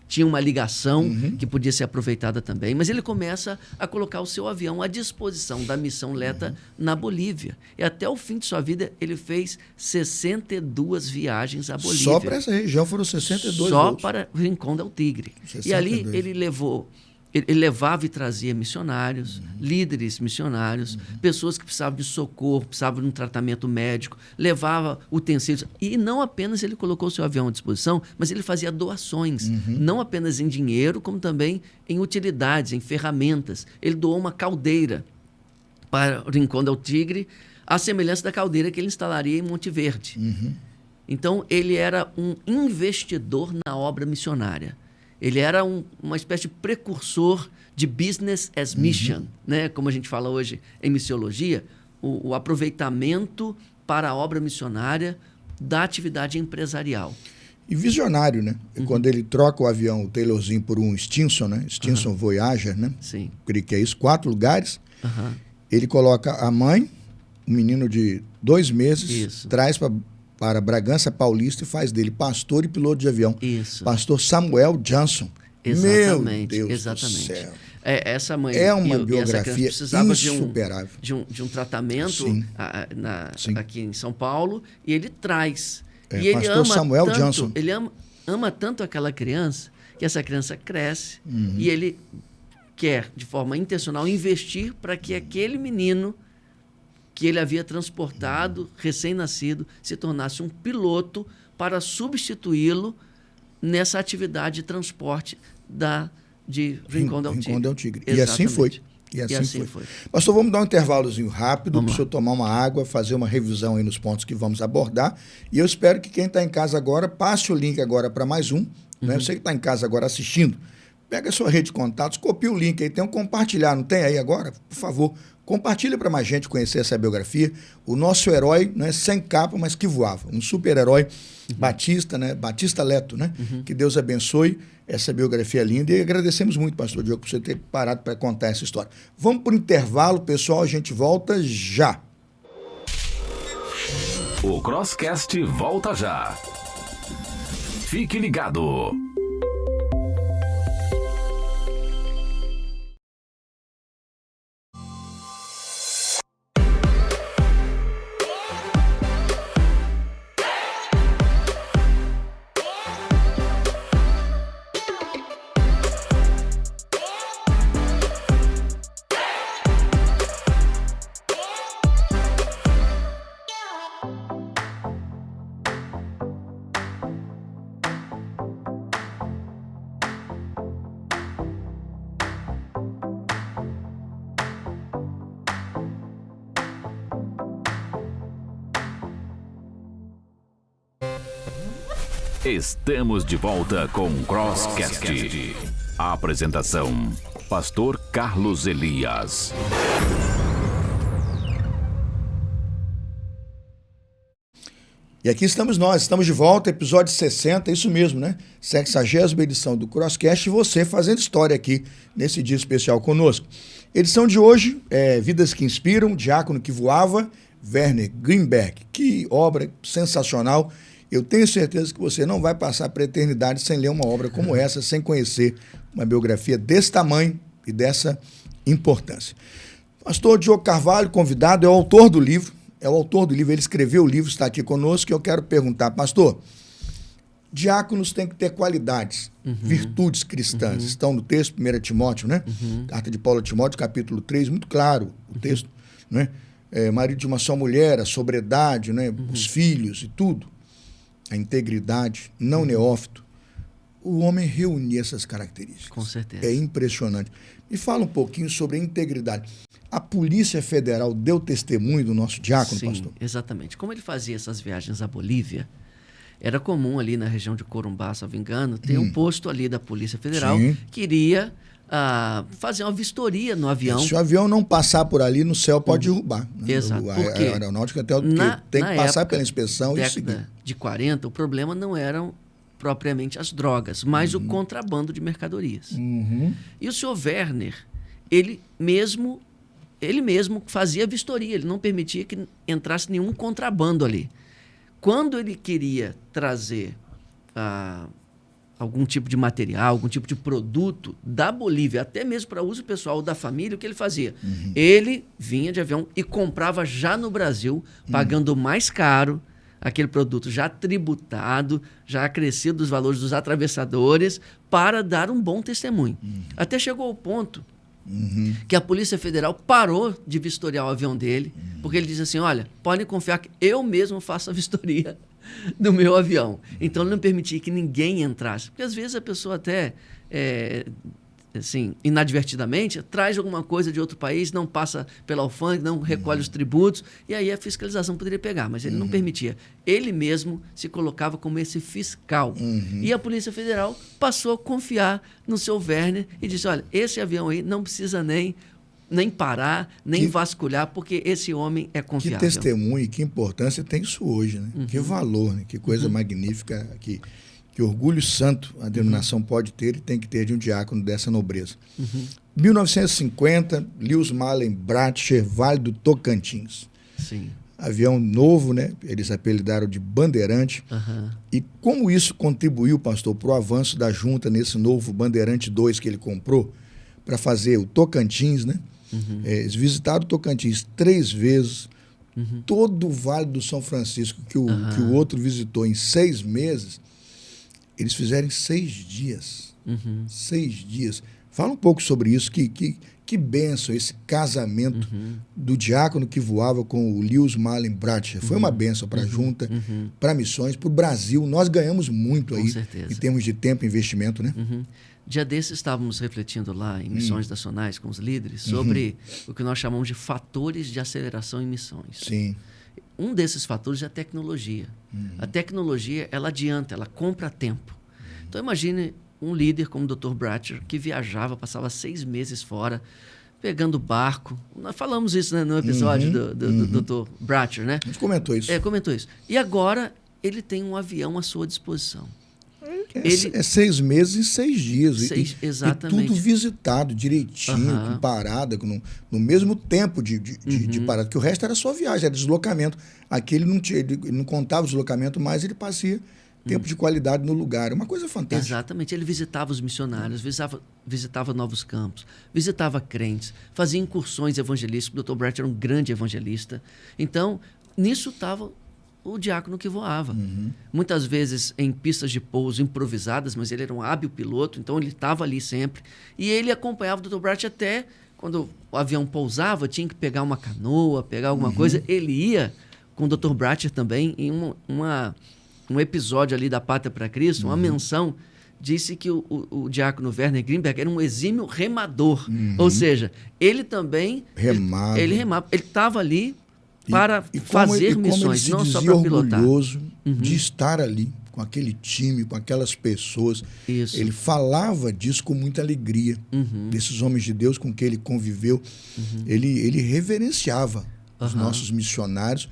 tinha uma ligação que podia ser aproveitada também, mas ele começa a colocar o seu avião à disposição da missão Leta na Bolívia. E até o fim de sua vida, ele fez 62 viagens à Bolívia. Só para essa região foram 62 Só voos. para Rincón del Tigre. 62. E ali ele levava e trazia missionários, líderes missionários, pessoas que precisavam de socorro, precisavam de um tratamento médico, levava utensílios. E não apenas ele colocou o seu avião à disposição, mas ele fazia doações, não apenas em dinheiro, como também em utilidades, em ferramentas. Ele doou uma caldeira para o Rincón del Tigre, à semelhança da caldeira que ele instalaria em Monte Verde. Então, ele era um investidor na obra missionária. Ele era uma espécie de precursor de business as mission, né? Como a gente fala hoje em missiologia, o aproveitamento para a obra missionária da atividade empresarial. E visionário, né? Quando ele troca o avião, o Taylorzinho, por um Stinson, né? Stinson Voyager, né? Sim. Creio que é isso, 4 lugares. Ele coloca a mãe, um menino de 2 meses, traz para Bragança Paulista e faz dele pastor e piloto de avião. Isso. Pastor Samuel Johnson. Exatamente. Meu Deus exatamente. do céu. Essa mãe é uma biografia insuperável. De um tratamento aqui em São Paulo, e ele traz. E ele pastor ama Samuel tanto, Johnson. Ele ama tanto aquela criança que essa criança cresce e ele quer, de forma intencional, investir para que aquele menino que ele havia transportado, recém-nascido, se tornasse um piloto para substituí-lo nessa atividade de transporte de Rincón del Tigre. E assim foi. E assim foi. Pastor, vamos dar um intervalozinho rápido para o senhor tomar uma água, fazer uma revisão aí nos pontos que vamos abordar. E eu espero que quem está em casa agora, passe o link agora para mais um. Né? Você que está em casa agora assistindo, pega a sua rede de contatos, copia o link aí, tem um compartilhar, não tem aí agora? Por favor, compartilha para mais gente conhecer essa biografia. O nosso herói, né, sem capa, mas que voava. Um super-herói, Batista, né? Batista Leto, né? Que Deus abençoe essa biografia linda. E agradecemos muito, pastor Diogo, por você ter parado para contar essa história. Vamos para o intervalo, pessoal, a gente volta já. O Crosscast volta já. Fique ligado. Estamos de volta com o Crosscast. A apresentação: Pastor Carlos Elias. E aqui estamos nós, estamos de volta, episódio 60, isso mesmo, né? 60ª edição do Crosscast, e você fazendo história aqui nesse dia especial conosco. Edição de hoje, Vidas que Inspiram, Diácono que Voava, Werner Greenberg. Que obra sensacional. Eu tenho certeza que você não vai passar para a eternidade sem ler uma obra como essa, sem conhecer uma biografia desse tamanho e dessa importância. Pastor Diogo Carvalho, convidado, é o autor do livro. Ele escreveu o livro, está aqui conosco, e eu quero perguntar, pastor, diáconos têm que ter qualidades, virtudes cristãs. Estão no texto, 1 Timóteo, né? Carta de Paulo a Timóteo, capítulo 3, muito claro o texto, né? Marido de uma só mulher, a sobriedade, né? Os filhos e tudo. A integridade, não neófito. O homem reunia essas características. Com certeza. É impressionante. Me fala um pouquinho sobre a integridade. A Polícia Federal deu testemunho do nosso diácono, pastor? Sim, exatamente. Como ele fazia essas viagens à Bolívia, era comum ali na região de Corumbá, se não me engano, ter um posto ali da Polícia Federal que iria fazer uma vistoria no avião. Se o avião não passar por ali, no céu pode derrubar. Né? Exato. A aeronáutica tem que passar pela inspeção e seguir. Na década de 40, o problema não eram propriamente as drogas, mas o contrabando de mercadorias. E o senhor Werner, ele mesmo fazia vistoria, ele não permitia que entrasse nenhum contrabando ali. Quando ele queria trazer algum tipo de material, algum tipo de produto da Bolívia, até mesmo para uso pessoal da família, o que ele fazia? Ele vinha de avião e comprava já no Brasil, pagando mais caro, aquele produto já tributado, já acrescido dos valores dos atravessadores, para dar um bom testemunho. Até chegou ao ponto que a Polícia Federal parou de vistoriar o avião dele, porque ele disse assim, olha, podem confiar que eu mesmo faço a vistoria do meu avião. Então, ele não permitia que ninguém entrasse. Porque, às vezes, a pessoa até, assim, inadvertidamente, traz alguma coisa de outro país, não passa pela alfândega, não recolhe os tributos, e aí a fiscalização poderia pegar. Mas ele não permitia. Ele mesmo se colocava como esse fiscal. E a Polícia Federal passou a confiar no seu Werner e disse, olha, esse avião aí não precisa nem parar, nem vasculhar, porque esse homem é confiável. Que testemunho e que importância tem isso hoje, né? Que valor, né? Que coisa magnífica, que orgulho santo a denominação pode ter e tem que ter de um diácono dessa nobreza. 1950, Lewis Malen Bratcher, Vale do Tocantins. Sim. Avião novo, né? Eles apelidaram de Bandeirante. E como isso contribuiu, pastor, para o avanço da junta nesse novo Bandeirante 2 que ele comprou para fazer o Tocantins, né? Eles visitaram o Tocantins 3 vezes, todo o Vale do São Francisco que o outro visitou em 6 meses, eles fizeram em 6 dias. 6 dias. Fala um pouco sobre isso, que bênção esse casamento do diácono que voava com o Lewis Marlin Bradshaw. Foi uma bênção para a junta, para missões, para o Brasil. Nós ganhamos muito aí em termos de tempo e investimento, né? Dia desses estávamos refletindo lá em Missões Nacionais com os líderes sobre o que nós chamamos de fatores de aceleração em missões. Sim. Um desses fatores é a tecnologia. A tecnologia, ela adianta, ela compra tempo. Então, imagine um líder como o Dr. Bradshaw, que viajava, passava 6 meses fora, pegando barco. Nós falamos isso, né, no episódio do Dr. Bradshaw, né? A gente comentou isso. Comentou isso. E agora, ele tem um avião à sua disposição. É 6 meses e 6 dias. Exatamente. E tudo visitado direitinho, com parada, no mesmo tempo de parada, que o resto era só viagem, era deslocamento. Aqui ele não contava o deslocamento, mas ele passia tempo de qualidade no lugar. É uma coisa fantástica. Exatamente. Ele visitava os missionários, visitava novos campos, visitava crentes, fazia incursões evangelísticas. O Dr. Bradshaw era um grande evangelista. Então, nisso estava o diácono que voava. Muitas vezes em pistas de pouso improvisadas, mas ele era um hábil piloto, então ele estava ali sempre. E ele acompanhava o Dr. Bradshaw até quando o avião pousava, tinha que pegar uma canoa, pegar alguma coisa. Ele ia com o Dr. Bradshaw também em um episódio ali da Pátria para Cristo, uma menção, disse que o diácono Werner Greenberg era um exímio remador. Ou seja, ele também... Remava. Ele remava. Ele estava ali para fazer missões, não só para pilotar. Orgulhoso de estar ali com aquele time, com aquelas pessoas. Isso. Ele falava disso com muita alegria, desses homens de Deus com quem ele conviveu. Ele reverenciava os nossos missionários,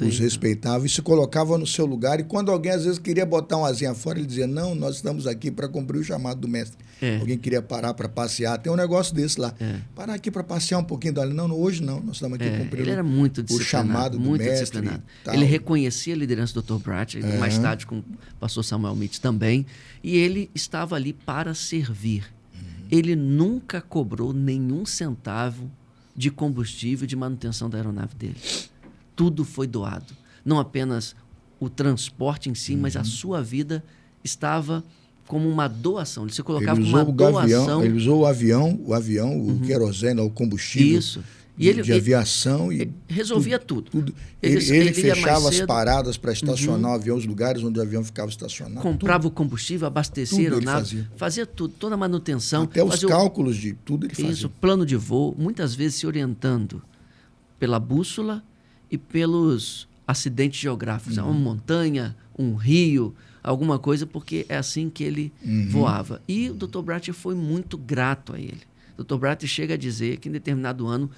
os respeitava e se colocava no seu lugar. E quando alguém às vezes queria botar uma asinha fora, ele dizia, não, nós estamos aqui para cumprir o chamado do mestre. Alguém queria parar para passear, tem um negócio desse lá. Parar aqui para passear um pouquinho. Não, hoje não, nós estamos aqui cumprindo ele era muito o chamado do mestre. Disciplinado. Ele reconhecia a liderança do Dr. Bradshaw, mais tarde com o pastor Samuel Mitch também, e ele estava ali para servir. Ele nunca cobrou nenhum centavo de combustível, de manutenção da aeronave dele. Tudo foi doado. Não apenas o transporte em si, mas a sua vida estava como uma doação. Ele se colocava como uma doação. Ele usou o avião, o querosene, o combustível. Isso. De aviação. Ele resolvia tudo. Ele fechava as paradas para estacionar o avião, os lugares onde o avião ficava estacionado. Comprava o combustível, abastecia a aeronave, fazia tudo, toda a manutenção. Até os cálculos de tudo ele fazia. Isso, plano de voo, muitas vezes se orientando pela bússola e pelos acidentes geográficos. Uma montanha, um rio, alguma coisa, porque é assim que ele voava. E o Dr. Bradshaw foi muito grato a ele. O Dr. Bradshaw chega a dizer que em determinado ano,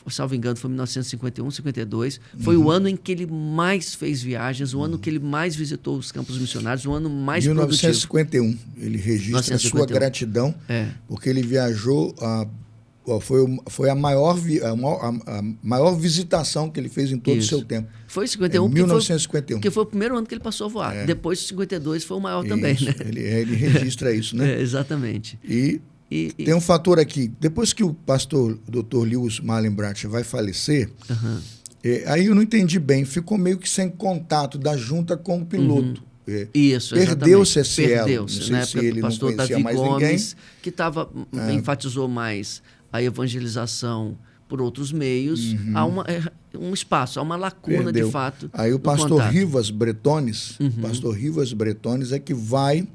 salvo engano, foi 1951, 52, foi o ano em que ele mais fez viagens, o ano que ele mais visitou os campos missionários, o ano mais 1951, produtivo. Ele registra 1951. A sua gratidão, porque ele viajou, foi a maior visitação que ele fez em todo o seu tempo. Foi 51, 1951. Porque foi o primeiro ano que ele passou a voar. Depois de 52 foi o maior também. Né? Ele registra isso, né? Exatamente. E tem um fator aqui. Depois que o pastor Dr. Lewis Marlin Bradshaw vai falecer, aí eu não entendi bem. Ficou meio que sem contato da junta com o piloto. Isso, perdeu-se esse elo. Perdeu-se. Na época do pastor Davi Gomes, que enfatizou mais a evangelização por outros meios. Há um espaço, há uma lacuna de fato. Aí o pastor Rivas Bretones, é que vai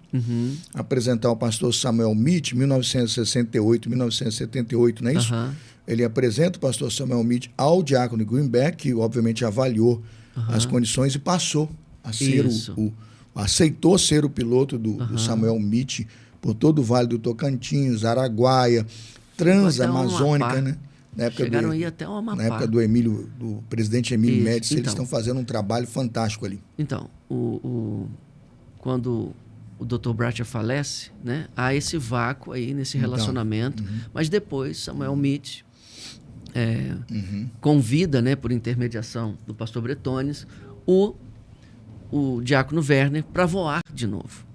apresentar o pastor Samuel Mitch, 1968, 1978, não é isso? Ele apresenta o pastor Samuel Mitch ao diácono Greenberg, que obviamente avaliou as condições e passou a ser aceitou ser o piloto do Samuel Mitch por todo o Vale do Tocantins, Araguaia, Transamazônica, né? Chegaram aí até o Amapá. Na época do presidente Emílio Médici, eles estão fazendo um trabalho fantástico ali. Então, quando o Dr. Bradshaw falece, né, há esse vácuo aí nesse relacionamento, mas depois Samuel Mitch convida, né, por intermediação do pastor Bretones, o diácono Werner para voar de novo.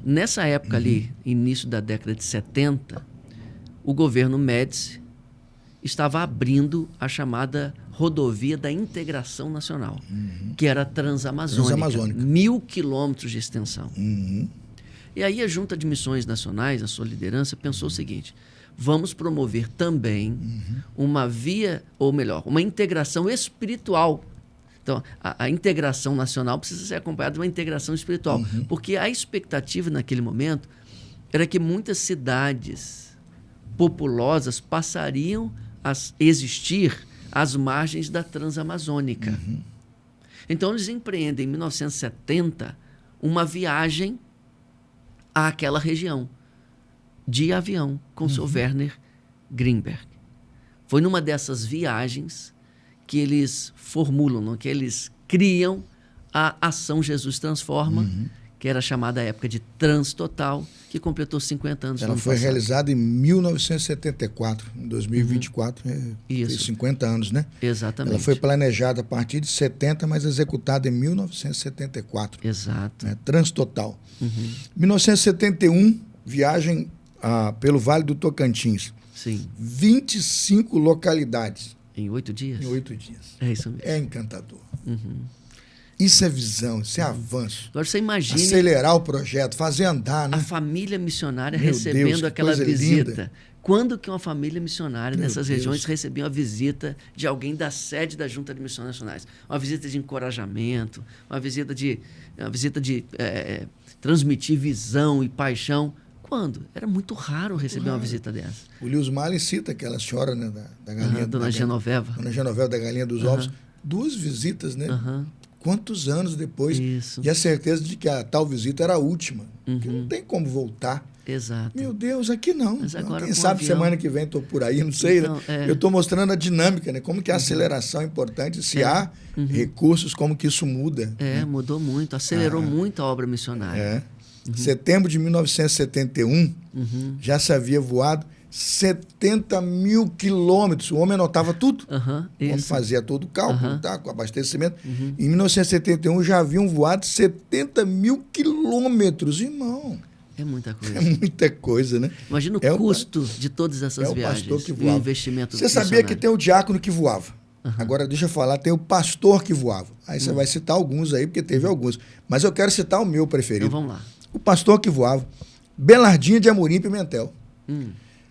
Nessa época ali, início da década de 70, o governo Médici estava abrindo a chamada Rodovia da Integração Nacional, que era Transamazônica, 1.000 quilômetros de extensão. E aí a Junta de Missões Nacionais, a sua liderança, pensou o seguinte: vamos promover também uma via, ou melhor, uma integração espiritual. Então, a integração nacional precisa ser acompanhada de uma integração espiritual, porque a expectativa naquele momento era que muitas cidades populosas passariam a existir às margens da Transamazônica. Então, eles empreendem, em 1970, uma viagem àquela região, de avião, com o seu Werner Grimberg. Foi numa dessas viagens que eles formulam, que eles criam a Ação Jesus Transforma, que era chamada à época de Transtotal, que completou 50 anos. Ela foi realizada em 1974, em 2024, fez 50 anos, né? Exatamente. Ela foi planejada a partir de 70, mas executada em 1974. Exato. Né? Transtotal. 1971, viagem pelo Vale do Tocantins. Sim. 25 localidades. Em 8 dias? Em 8 dias. É isso mesmo. É encantador. Isso é visão, isso é avanço. Agora você imagina acelerar o projeto, fazer andar, né? a família missionária Meu recebendo Deus, que aquela coisa visita. linda. Quando que uma família missionária Meu nessas Deus. regiões recebia uma visita de alguém da sede da Junta de Missões Nacionais? Uma visita de encorajamento, uma visita de transmitir visão e paixão. Quando? Era muito raro receber uma visita dessa. O Lewis Marlin cita aquela senhora, né, da galinha. Dona Genoveva. Dona Genoveva da Galinha dos Ovos. 2 visitas, né? Quantos anos depois? Isso. E a certeza de que a tal visita era a última. Que não tem como voltar. Exato. Meu Deus, aqui não. Mas agora, quem com sabe avião... semana que vem estou por aí, não sei. Então, né? Eu estou mostrando a dinâmica, né? Como que a aceleração é importante, se há recursos, como que isso muda. Né? Mudou muito, acelerou muito a obra missionária. Setembro de 1971, já se havia voado 70 mil quilômetros. O homem anotava tudo. O homem fazia todo o cálculo, tá, com abastecimento. Em 1971 já haviam voado 70 mil quilômetros, irmão. É muita coisa. É muita coisa, né? Imagina o custo de todas essas viagens. Pastor que e voava. o investimento Você sabia que tem o diácono que voava. Agora, deixa eu falar, tem o pastor que voava. Aí você vai citar alguns aí, porque teve alguns. Mas eu quero citar o meu preferido. Então vamos lá. O pastor que voava, Belardinho de Amorim Pimentel.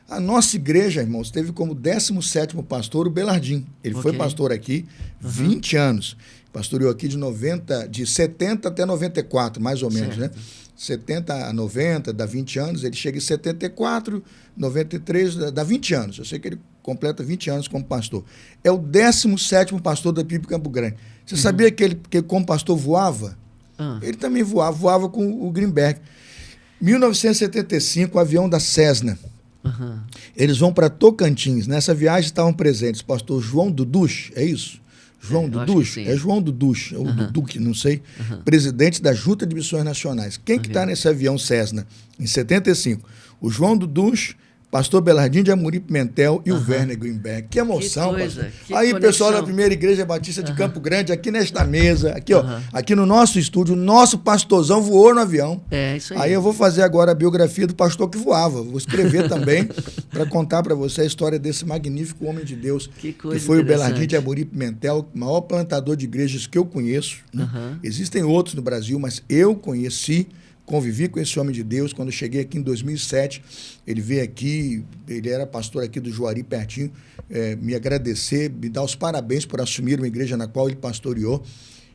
A nossa igreja, irmãos, teve como 17º pastor o Belardinho. Ele foi pastor aqui 20 anos. Pastoreou aqui de 70 até 94, mais ou menos, né? 70 a 90, dá 20 anos. Ele chega em 74, 93, dá 20 anos. Eu sei que ele completa 20 anos como pastor. É o 17º pastor da PIB Campo Grande. Você sabia que ele, como pastor, voava? Ele também voava com o Grimberg. 1975, o avião da Cessna. Eles vão para Tocantins. Nessa viagem estavam presentes o pastor João Duduch, é isso? João Duduch? É João Duduch, ou Duduc, não sei. Presidente da Junta de Missões Nacionais. Quem que está nesse avião Cessna? Em 75. O João Duduch, pastor Belardinho de Amorim Pimentel e o Werner Grimberg. Que emoção, pastor. Aí, pessoal da Primeira Igreja Batista de Campo Grande, aqui nesta mesa, aqui, ó, aqui no nosso estúdio, o nosso pastorzão voou no avião. É, isso aí. Aí eu vou fazer agora a biografia do pastor que voava. Vou escrever também para contar para você a história desse magnífico homem de Deus, que foi o Belardinho de Amorim Pimentel, o maior plantador de igrejas que eu conheço. Né? Existem outros no Brasil, mas eu convivi com esse homem de Deus. Quando eu cheguei aqui em 2007, ele veio aqui, ele era pastor aqui do Juari, pertinho, me agradecer, me dar os parabéns por assumir uma igreja na qual ele pastoreou.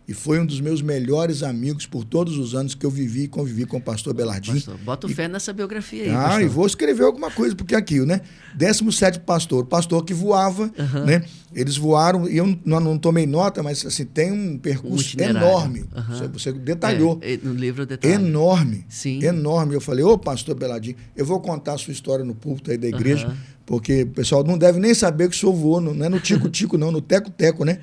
E foi um dos meus melhores amigos por todos os anos que eu vivi e convivi com o pastor Belardinho. Pastor, bota fé nessa biografia aí, pastor. E vou escrever alguma coisa, porque aqui, né? 17º pastor, pastor que voava, né? Eles voaram, e eu não tomei nota, mas assim, tem um percurso enorme. Você detalhou. No livro detalhe. Enorme. Sim. Enorme. Eu falei, pastor Belardinho, eu vou contar a sua história no púlpito aí da igreja, porque o pessoal não deve nem saber que o senhor voou, não é no tico-tico, não, no teco-teco, né?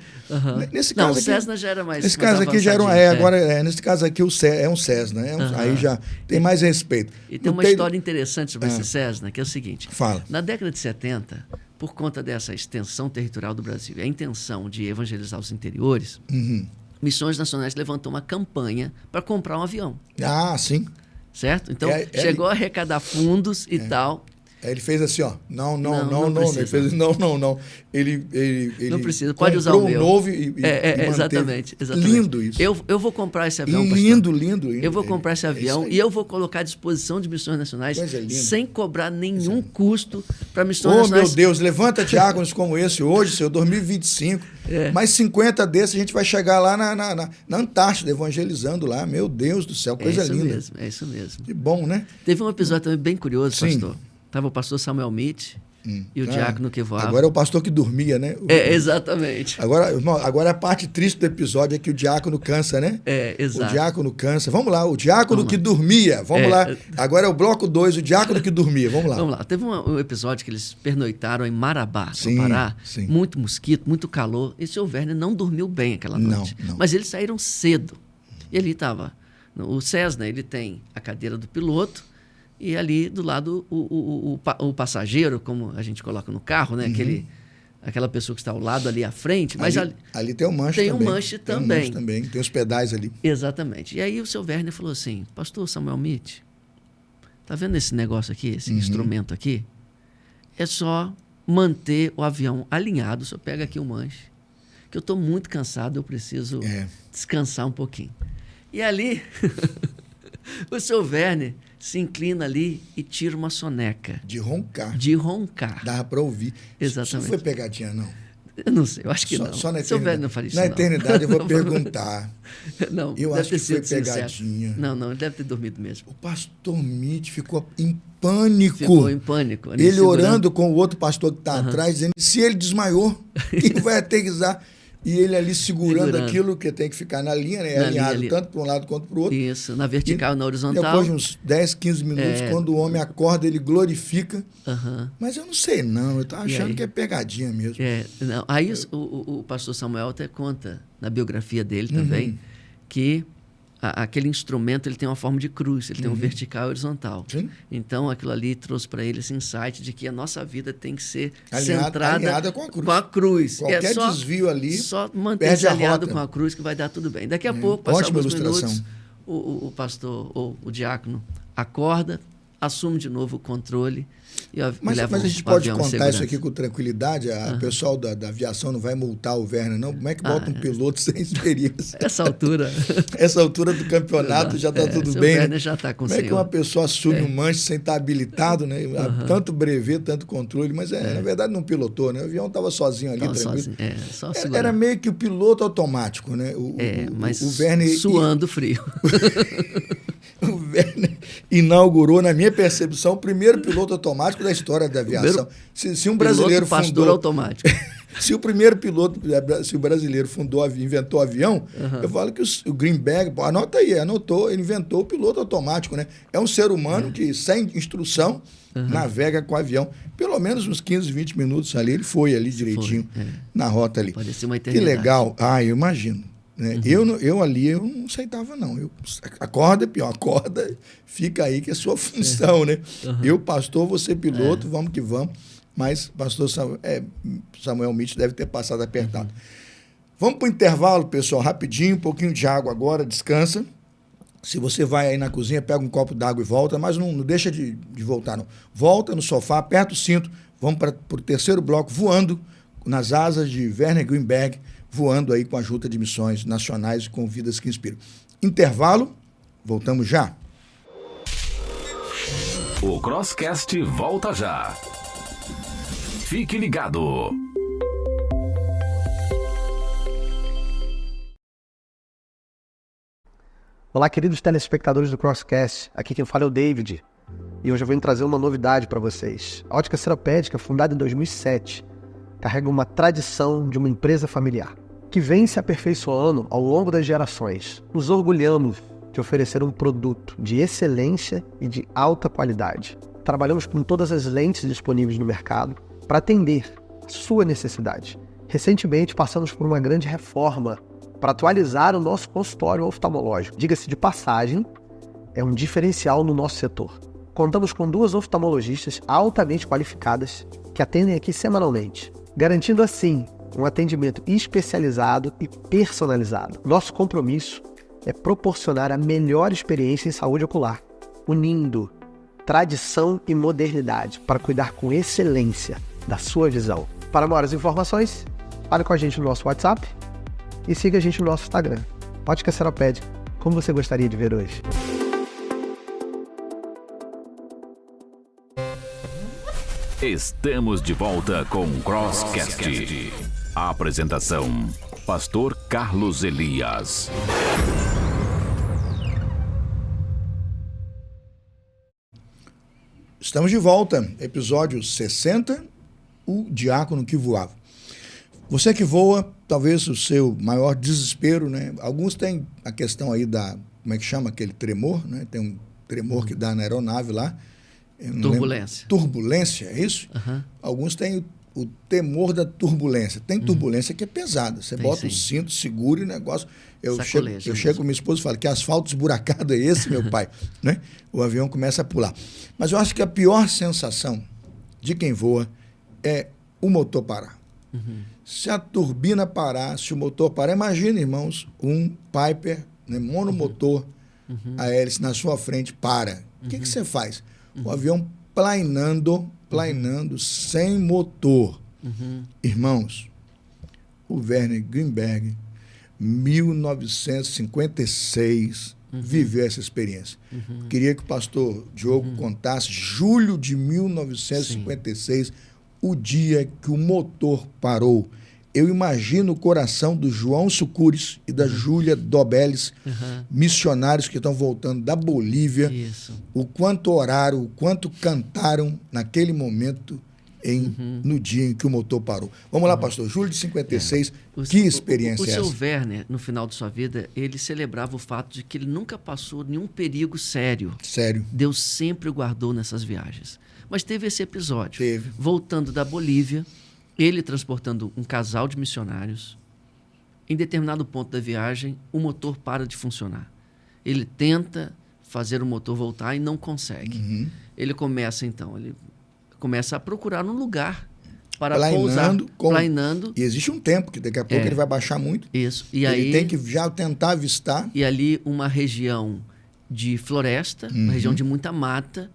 Nesse caso o Cessna já era mais. Nesse caso aqui já era nesse caso aqui é um Cessna, aí já tem mais respeito. E tem uma história interessante sobre esse Cessna, que é o seguinte. Fala. Na década de 70, por conta dessa extensão territorial do Brasil e a intenção de evangelizar os interiores, Missões Nacionais levantou uma campanha para comprar um avião. Sim. Certo? Então, chegou a arrecadar fundos e tal. Aí ele fez assim, ó, não. Ele fez não. Ele não precisa, pode usar o meu. Novo e exatamente. Lindo isso. Eu vou comprar esse avião, lindo. Eu vou comprar esse avião e eu vou colocar à disposição de Missões Nacionais sem cobrar nenhum custo para Missões Nacionais. Oh, meu Deus, levanta diáconos como esse hoje, seu 2025. Mais 50 desses a gente vai chegar lá na Antártida, evangelizando lá. Meu Deus do céu, coisa linda. É isso mesmo. Que bom, né? Teve um episódio também bem curioso, pastor. Estava o pastor Samuel Mitch e o diácono que voava. Agora é o pastor que dormia, né? Exatamente. Agora a parte triste do episódio é que o diácono cansa, né? Exato. O diácono cansa. Vamos lá, o diácono que dormia. Vamos lá. Agora é o bloco 2, o diácono que dormia. Vamos lá. Vamos lá. Teve um episódio que eles pernoitaram em Marabá, no Pará. Sim. Muito mosquito, muito calor. E o seu Werner não dormiu bem aquela noite. Não. Mas eles saíram cedo. E ali estava o Cessna, ele tem a cadeira do piloto. E ali do lado o passageiro, como a gente coloca no carro, né? Aquela pessoa que está ao lado ali à frente. Mas ali tem um manche também. Tem um manche também. Tem os pedais ali. Exatamente. E aí o seu Werner falou assim, pastor Samuel Mitch, tá vendo esse negócio aqui, esse instrumento aqui? É só manter o avião alinhado. O senhor pega aqui o manche, que eu estou muito cansado, eu preciso descansar um pouquinho. E ali, o seu Werner se inclina ali e tira uma soneca. De roncar. Dava para ouvir. Exatamente. Isso não foi pegadinha, não? Eu não sei, eu acho que não. Só na Seu velho não faria isso, na eternidade eu vou perguntar. Não, eu acho que foi pegadinha. Sincero. Não, ele deve ter dormido mesmo. O pastor Mitch ficou em pânico. Ficou em pânico. Ele orando com o outro pastor que está atrás, dizendo, se ele desmaiou, ele vai aterrissar. E ele ali segurando aquilo que tem que ficar na linha, né? Alinhado tanto para um lado quanto para o outro. Isso, na vertical e na horizontal. Depois de uns 10, 15 minutos, quando o homem acorda, ele glorifica. Mas eu não sei não, eu estava achando que é pegadinha mesmo. Não. Aí o pastor Samuel até conta, na biografia dele também, que aquele instrumento ele tem uma forma de cruz, ele tem um vertical e horizontal. Sim. Então, aquilo ali trouxe para ele esse insight de que a nossa vida tem que ser alinhada com a cruz. Qualquer desvio ali, só manter-se alinhado com a cruz que vai dar tudo bem. Daqui a pouco, passar alguns minutos, o pastor ou o diácono acorda, assume de novo o controle e mas a gente pode contar isso aqui com tranquilidade? O pessoal da aviação não vai multar o Werner, não? Como é que bota um piloto sem experiência? Essa altura do campeonato já está tudo bem. O Werner já está com como é que uma pessoa assume um manche sem estar habilitado, né? Tanto brevet, tanto controle, mas na verdade não pilotou, né? O avião estava sozinho ali, tranquilo. Só era meio que o piloto automático, né? Mas o Werner suando frio. O Werner inaugurou, na minha percepção, o primeiro piloto automático da história da aviação. Se um brasileiro pastor automático. Se o primeiro piloto, se o brasileiro inventou o avião, eu falo que o Greenberg, anota aí, anotou, ele inventou o piloto automático, né? É um ser humano que, sem instrução, navega com o avião. Pelo menos uns 15, 20 minutos ali, ele foi ali direitinho, na rota ali. Parecia uma eternidade. Que legal. Eu imagino. Né? Eu não aceitava, não. Acorda, fica aí que é sua função, né? Eu, pastor, você piloto, vamos que vamos. Mas pastor Samuel Mitch deve ter passado apertado. Vamos para o intervalo, pessoal, rapidinho, um pouquinho de água agora, descansa. Se você vai aí na cozinha, pega um copo d'água e volta, mas não deixa de voltar, não. Volta no sofá, aperta o cinto, vamos para o terceiro bloco, voando nas asas de Werner Greenberg, voando aí com a Junta de Missões Nacionais e com Vidas que Inspiram. Intervalo, voltamos já. O Crosscast volta já. Fique ligado. Olá, queridos telespectadores do Crosscast. Aqui quem fala é o David. E hoje eu venho trazer uma novidade para vocês. A Ótica Seropédica, fundada em 2007, carrega uma tradição de uma empresa familiar, que vem se aperfeiçoando ao longo das gerações. Nos orgulhamos de oferecer um produto de excelência e de alta qualidade. Trabalhamos com todas as lentes disponíveis no mercado para atender a sua necessidade. Recentemente passamos por uma grande reforma para atualizar o nosso consultório oftalmológico. Diga-se de passagem, é um diferencial no nosso setor. Contamos com 2 oftalmologistas altamente qualificadas que atendem aqui semanalmente, garantindo assim um atendimento especializado e personalizado. Nosso compromisso é proporcionar a melhor experiência em saúde ocular, unindo tradição e modernidade para cuidar com excelência da sua visão. Para maiores informações, fale com a gente no nosso WhatsApp e siga a gente no nosso Instagram. Ótica Seropédica, como você gostaria de ver hoje? Estamos de volta com o Crosscast. A apresentação, Pastor Carlos Elias. Estamos de volta, episódio 60, o diácono que voava. Você que voa, talvez o seu maior desespero, né? Alguns têm a questão aí da, como é que chama aquele tremor, né? Tem um tremor que dá na aeronave lá. Turbulência. Turbulência, é isso? Uhum. Alguns têm o temor da turbulência. Tem turbulência que é pesada. Você bota o cinto, segura e o negócio... Eu chego com minha esposa e falo, que asfalto esburacado é esse, meu pai? Né? O avião começa a pular. Mas eu acho que a pior sensação de quem voa é o motor parar. Uhum. Se a turbina parar, se o motor parar, imagina, irmãos, um Piper, né, monomotor, a hélice na sua frente para. O que você faz? O avião plainando, sem motor. Irmãos, o Werner Greenberg, 1956, viveu essa experiência. Queria que o pastor Diogo contasse, julho de 1956, o dia que o motor parou. Eu imagino o coração do João Sucures e da Júlia Dobeles, missionários que estão voltando da Bolívia, o quanto oraram, o quanto cantaram naquele momento, no dia em que o motor parou. Vamos lá, pastor. Julho de 56, que experiência é essa? O seu Werner, no final de sua vida, ele celebrava o fato de que ele nunca passou nenhum perigo sério. Sério. Deus sempre o guardou nessas viagens. Mas teve esse episódio. Teve. Voltando da Bolívia, ele transportando um casal de missionários. Em determinado ponto da viagem, o motor para de funcionar. Ele tenta fazer o motor voltar e não consegue. Ele começa, então, a procurar um lugar para pousar, plainando. E existe um tempo, que daqui a pouco ele vai baixar muito. Isso. E ele tem que já tentar avistar. E ali uma região de floresta, uma região de muita mata.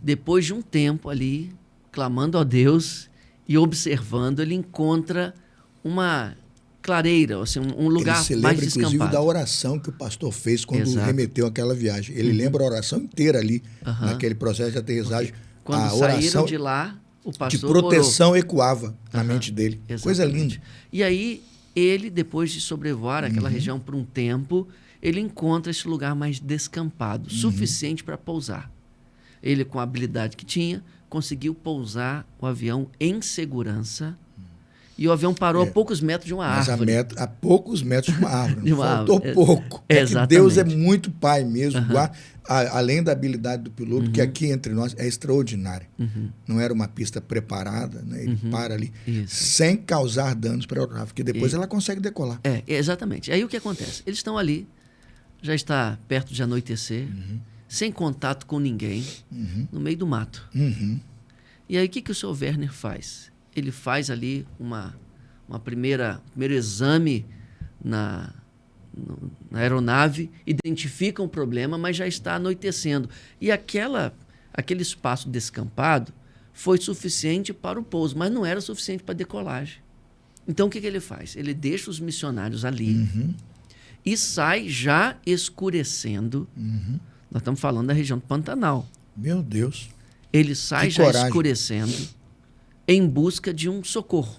Depois de um tempo ali, clamando a Deus e observando, ele encontra uma clareira, assim, um lugar mais descampado. Ele se lembra, inclusive, da oração que o pastor fez quando remeteu aquela viagem. Ele lembra a oração inteira ali, naquele processo de aterrissagem. Quando saíram de lá, o pastor... De proteção ecoava na mente dele. Exatamente. Coisa linda. E aí, ele, depois de sobrevoar aquela região por um tempo, ele encontra esse lugar mais descampado, suficiente para pousar. Ele, com a habilidade que tinha, conseguiu pousar o avião em segurança. E o avião parou a poucos metros de uma árvore. A poucos metros de uma árvore. De uma Faltou árvore. pouco. Exatamente. Que Deus é muito pai mesmo. Além da habilidade do piloto, que aqui entre nós é extraordinária. Não era uma pista preparada, né? Ele para ali sem causar danos para a aeronave, porque depois ela consegue decolar. Exatamente. Aí o que acontece? Eles estão ali, já está perto de anoitecer, sem contato com ninguém, no meio do mato. E aí o que o seu Werner faz? Ele faz ali um primeiro exame na aeronave, identifica um problema, mas já está anoitecendo. E aquele espaço descampado foi suficiente para o pouso, mas não era suficiente para a decolagem. Então, o que ele faz? Ele deixa os missionários ali e sai já escurecendo. Nós estamos falando da região do Pantanal. Meu Deus. Ele sai já escurecendo em busca de um socorro.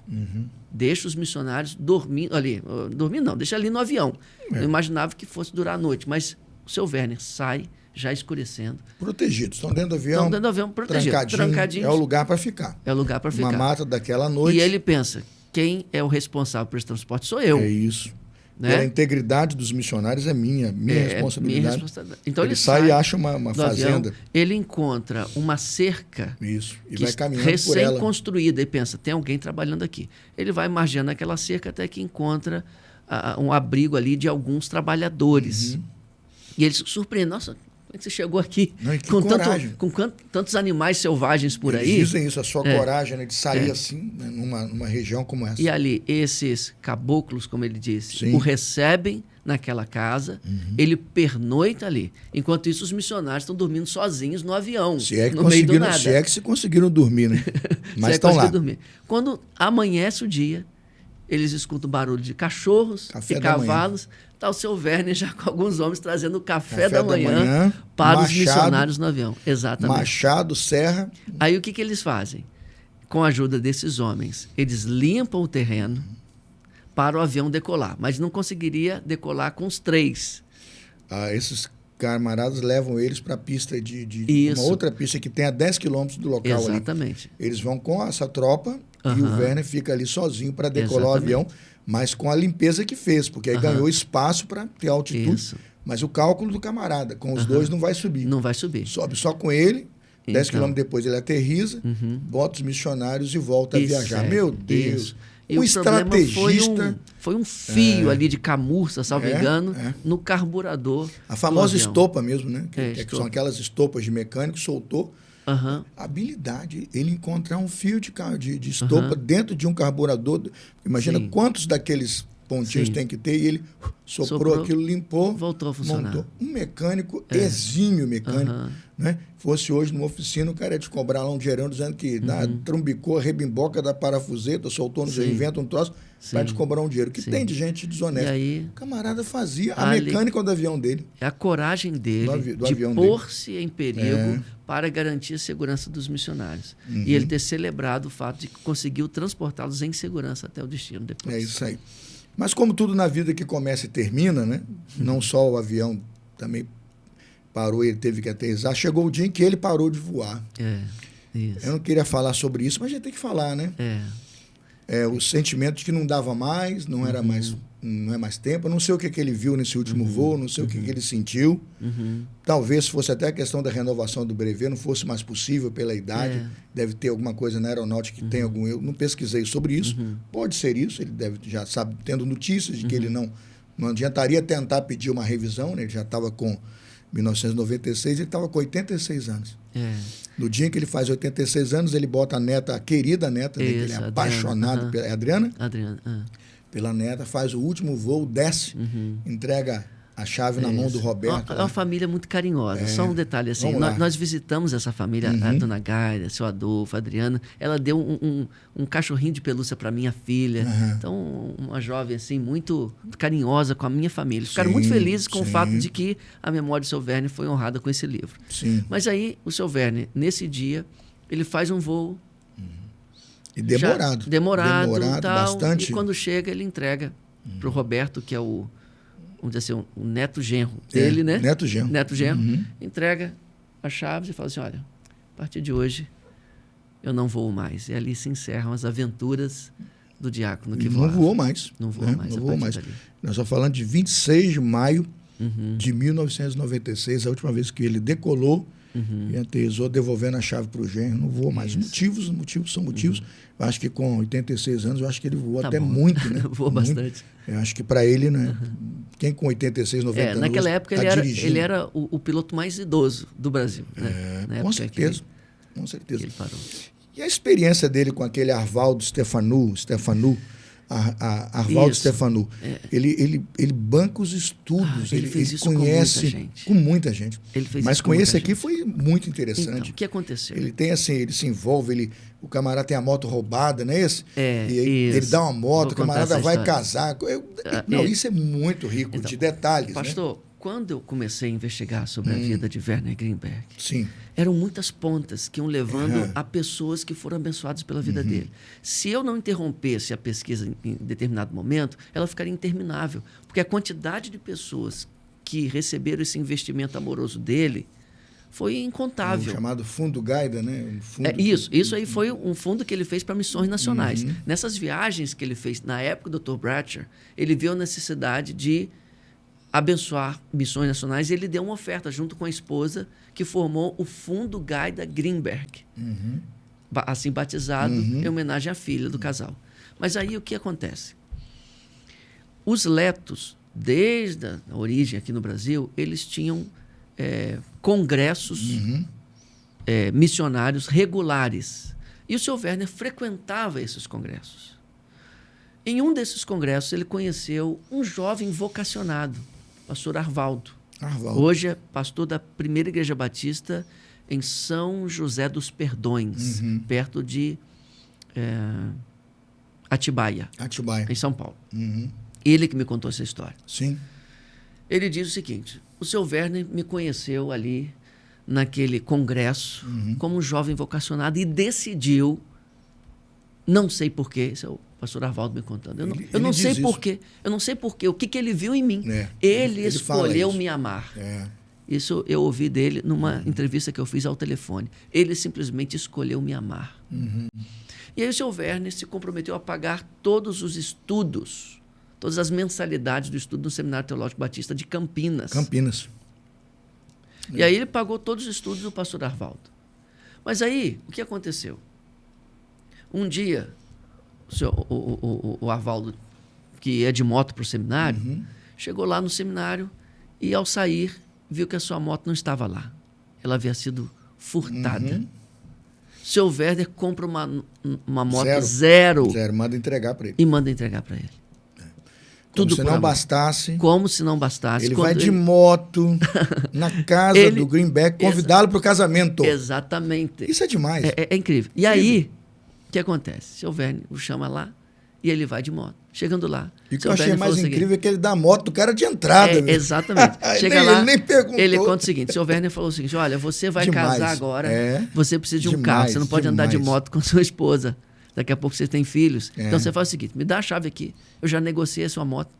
Deixa os missionários dormindo ali. Dormindo não, deixa ali no avião. Eu imaginava que fosse durar a noite, mas o seu Werner sai já escurecendo. Protegidos, estão dentro do avião. Protegidos. Trancadinhos. É o lugar para ficar. É o lugar para ficar. Uma mata daquela noite. E ele pensa, quem é o responsável por esse transporte sou eu. É isso. Né? A integridade dos missionários é minha responsabilidade. Minha responsabilidade. Então ele sai e acha uma fazenda. Avião, ele encontra uma cerca e vai caminhando por ela. Recém-construída e pensa, tem alguém trabalhando aqui. Ele vai margeando aquela cerca até que encontra um abrigo ali de alguns trabalhadores. E ele se surpreende, nossa, é que você chegou aqui Não, e que com, coragem. tantos animais selvagens por Eles aí? dizem isso, a sua coragem, né, de sair assim, né, numa região como essa. E ali, esses caboclos, como ele disse, Sim. o recebem naquela casa, ele pernoita ali. Enquanto isso, os missionários estão dormindo sozinhos no avião, Se é que no meio do conseguiram, nada. se é que se conseguiram dormir, né? Se Mas é que estão lá. conseguiram dormir. Quando amanhece o dia, eles escutam barulho de cachorros Café e da manhã. cavalos. Está o seu Werner já com alguns homens trazendo o café da manhã, manhã, para os machado, missionários no avião. Exatamente. Machado, serra. Aí o que eles fazem? Com a ajuda desses homens, eles limpam o terreno para o avião decolar, mas não conseguiria decolar com os 3. Esses camaradas levam eles para a pista de Isso. uma outra pista que tem a 10 quilômetros do local ali. Exatamente. Eles vão com essa tropa e o Werner fica ali sozinho para decolar o avião, mas com a limpeza que fez, porque aí ganhou espaço para ter altitude. Isso. Mas o cálculo do camarada, com os dois não vai subir. Não vai subir. Sobe só com ele, 10 Então. quilômetros depois ele aterriza, bota os missionários e volta a E viajar. segue. Meu Deus! Isso. E Um o problema estrategista. foi um fio ali de camurça, salvo engano, é. no carburador. A famosa do avião. estopa mesmo, né? Que estopa. são aquelas estopas de mecânico, soltou. Aham. Habilidade, ele encontrar um fio de estopa dentro de um carburador. Imagina Sim. quantos daqueles pontinhos Sim. tem que ter, e ele soprou Soprou, aquilo, limpou, voltou a funcionar. montou. Um mecânico, exímio mecânico. Né? Fosse hoje numa oficina, o cara ia te cobrar lá um dinheirão dizendo que trumbicou a rebimboca da parafuseta, soltou, Sim. inventa um troço, para Sim. te cobrar um dinheiro. Que Sim. tem de gente desonesta. E aí, o camarada fazia a ali- mecânica do avião dele. é a coragem dele Do de avião dele. pôr-se em perigo para garantir a segurança dos missionários. E ele ter celebrado o fato de que conseguiu transportá-los em segurança até o destino depois. É isso aí. Mas como tudo na vida que começa e termina, né? Não só o avião também parou e ele teve que aterrissar. Chegou o dia em que ele parou de voar. Isso. Eu não queria falar sobre isso, mas a gente tem que falar, né? O sentimento de que não dava mais, não era mais, não é mais tempo. Eu não sei o que ele viu nesse último voo, não sei o que ele sentiu. Talvez fosse até a questão da renovação do brevet, não fosse mais possível pela idade. Deve ter alguma coisa na aeronáutica que tem algum erro. Não pesquisei sobre isso. Pode ser isso, ele deve já sabe, tendo notícias de que ele não adiantaria tentar pedir uma revisão, né? Ele já estava com 1996, ele estava com 86 anos. No dia em que ele faz 86 anos, ele bota a neta, a querida neta, né, que ele é Isso, apaixonado pela... É a Adriana? Adriana. Pela neta, faz o último voo, desce, entrega a chave na mão do Roberto. É uma família muito carinhosa. Só um detalhe assim, Vamos lá. nós visitamos essa família, a dona Gaia, seu Adolfo, a Adriana. Ela deu um cachorrinho de pelúcia para minha filha. Então, uma jovem assim, muito carinhosa com a minha família. Eles ficaram muito felizes com o fato de que a memória do seu Werner foi honrada com esse livro. Sim. Mas aí, o seu Werner, nesse dia, ele faz um voo E demorado. demorado tal, bastante. e quando chega, ele entrega para o Roberto, que é o, vamos dizer assim, o neto-genro dele, né? Neto-genro. Neto-genro. Entrega as chaves e fala assim, olha, a partir de hoje eu não voo mais. E ali se encerram as aventuras do diácono que voava. Não voou mais. Não voou mais. Não a voou partir mais. dali. Nós estamos falando de 26 de maio de 1996, a última vez que ele decolou e aterrissou, devolvendo a chave para o genro. Não voou mais. Motivos são motivos. Eu acho que com 86 anos, eu acho que ele voou Tá até bom. muito, né? Voou Muito. bastante. Eu acho que para ele, né? Quem com 86, 90 anos Naquela época tá ele era o piloto mais idoso do Brasil. Né? Na com época certeza. Com que certeza. ele parou. E a experiência dele com aquele Arvaldo Stefanu, Arvaldo Isso. Stefanu, ele banca os estudos, ele fez isso conhece com muita gente. com muita gente. Ele fez Mas isso com com esse muita aqui gente. foi muito interessante. Então, o que aconteceu? Ele tem assim, ele se envolve, o camarada tem a moto roubada, não é esse? É, e aí isso. ele dá uma moto, Vou o camarada contar vai essa casar. Não, isso é muito rico Então, de detalhes, né? Pastor, quando eu comecei a investigar sobre a vida de Werner Greenberg, Sim. eram muitas pontas que iam levando a pessoas que foram abençoadas pela vida dele. Se eu não interrompesse a pesquisa em determinado momento, ela ficaria interminável. Porque a quantidade de pessoas que receberam esse investimento amoroso dele foi O incontável. chamado Fundo Gaida, né? Um fundo Isso aí foi um fundo que ele fez para missões nacionais. Nessas viagens que ele fez, na época do Dr. Bratcher, ele viu a necessidade de abençoar missões nacionais e ele deu uma oferta junto com a esposa que formou o Fundo Gaida Greenberg, assim batizado em homenagem à filha do casal. Mas aí o que acontece? Os letos, desde a origem aqui no Brasil, eles tinham congressos missionários regulares. E o seu Werner frequentava esses congressos. Em um desses congressos, ele conheceu um jovem vocacionado, pastor Arvaldo. Hoje é pastor da Primeira Igreja Batista em São José dos Perdões, perto de Atibaia, em São Paulo. Ele que me contou essa história. Sim. Ele diz o seguinte: o seu Werner me conheceu ali naquele congresso como um jovem vocacionado e decidiu, não sei porquê, esse é o pastor Arvaldo me contando, eu não sei porquê, o que ele viu em mim. Ele escolheu me amar. Isso eu ouvi dele numa entrevista que eu fiz ao telefone. Ele simplesmente escolheu me amar. E aí o seu Werner se comprometeu a pagar todos os estudos, todas as mensalidades do estudo no Seminário Teológico Batista de Campinas. E aí ele pagou todos os estudos do pastor Arvaldo. Mas aí, o que aconteceu? Um dia, o Arvaldo, que ia de moto para o seminário, chegou lá no seminário e, ao sair, viu que a sua moto não estava lá. Ela havia sido furtada. Seu Werner compra uma moto zero. Manda entregar para ele. E manda entregar para ele. Como se não bastasse. Como se não bastasse. Ele vai de moto na casa do Greenback, convidá-lo para o casamento. Exatamente. Isso é demais. É incrível. E aí, o que acontece? Seu Werner o chama lá e ele vai de moto. Chegando lá. E o que eu achei mais incrível é que ele dá a moto do cara de entrada. Exatamente. Chega lá, ele nem perguntou. Ele conta o seguinte: seu Werner falou o seguinte: olha, você vai casar agora, você precisa de um carro, você não pode andar de moto com sua esposa. Daqui a pouco você tem filhos. Então você faz o seguinte: me dá a chave aqui. Eu já negociei a sua moto.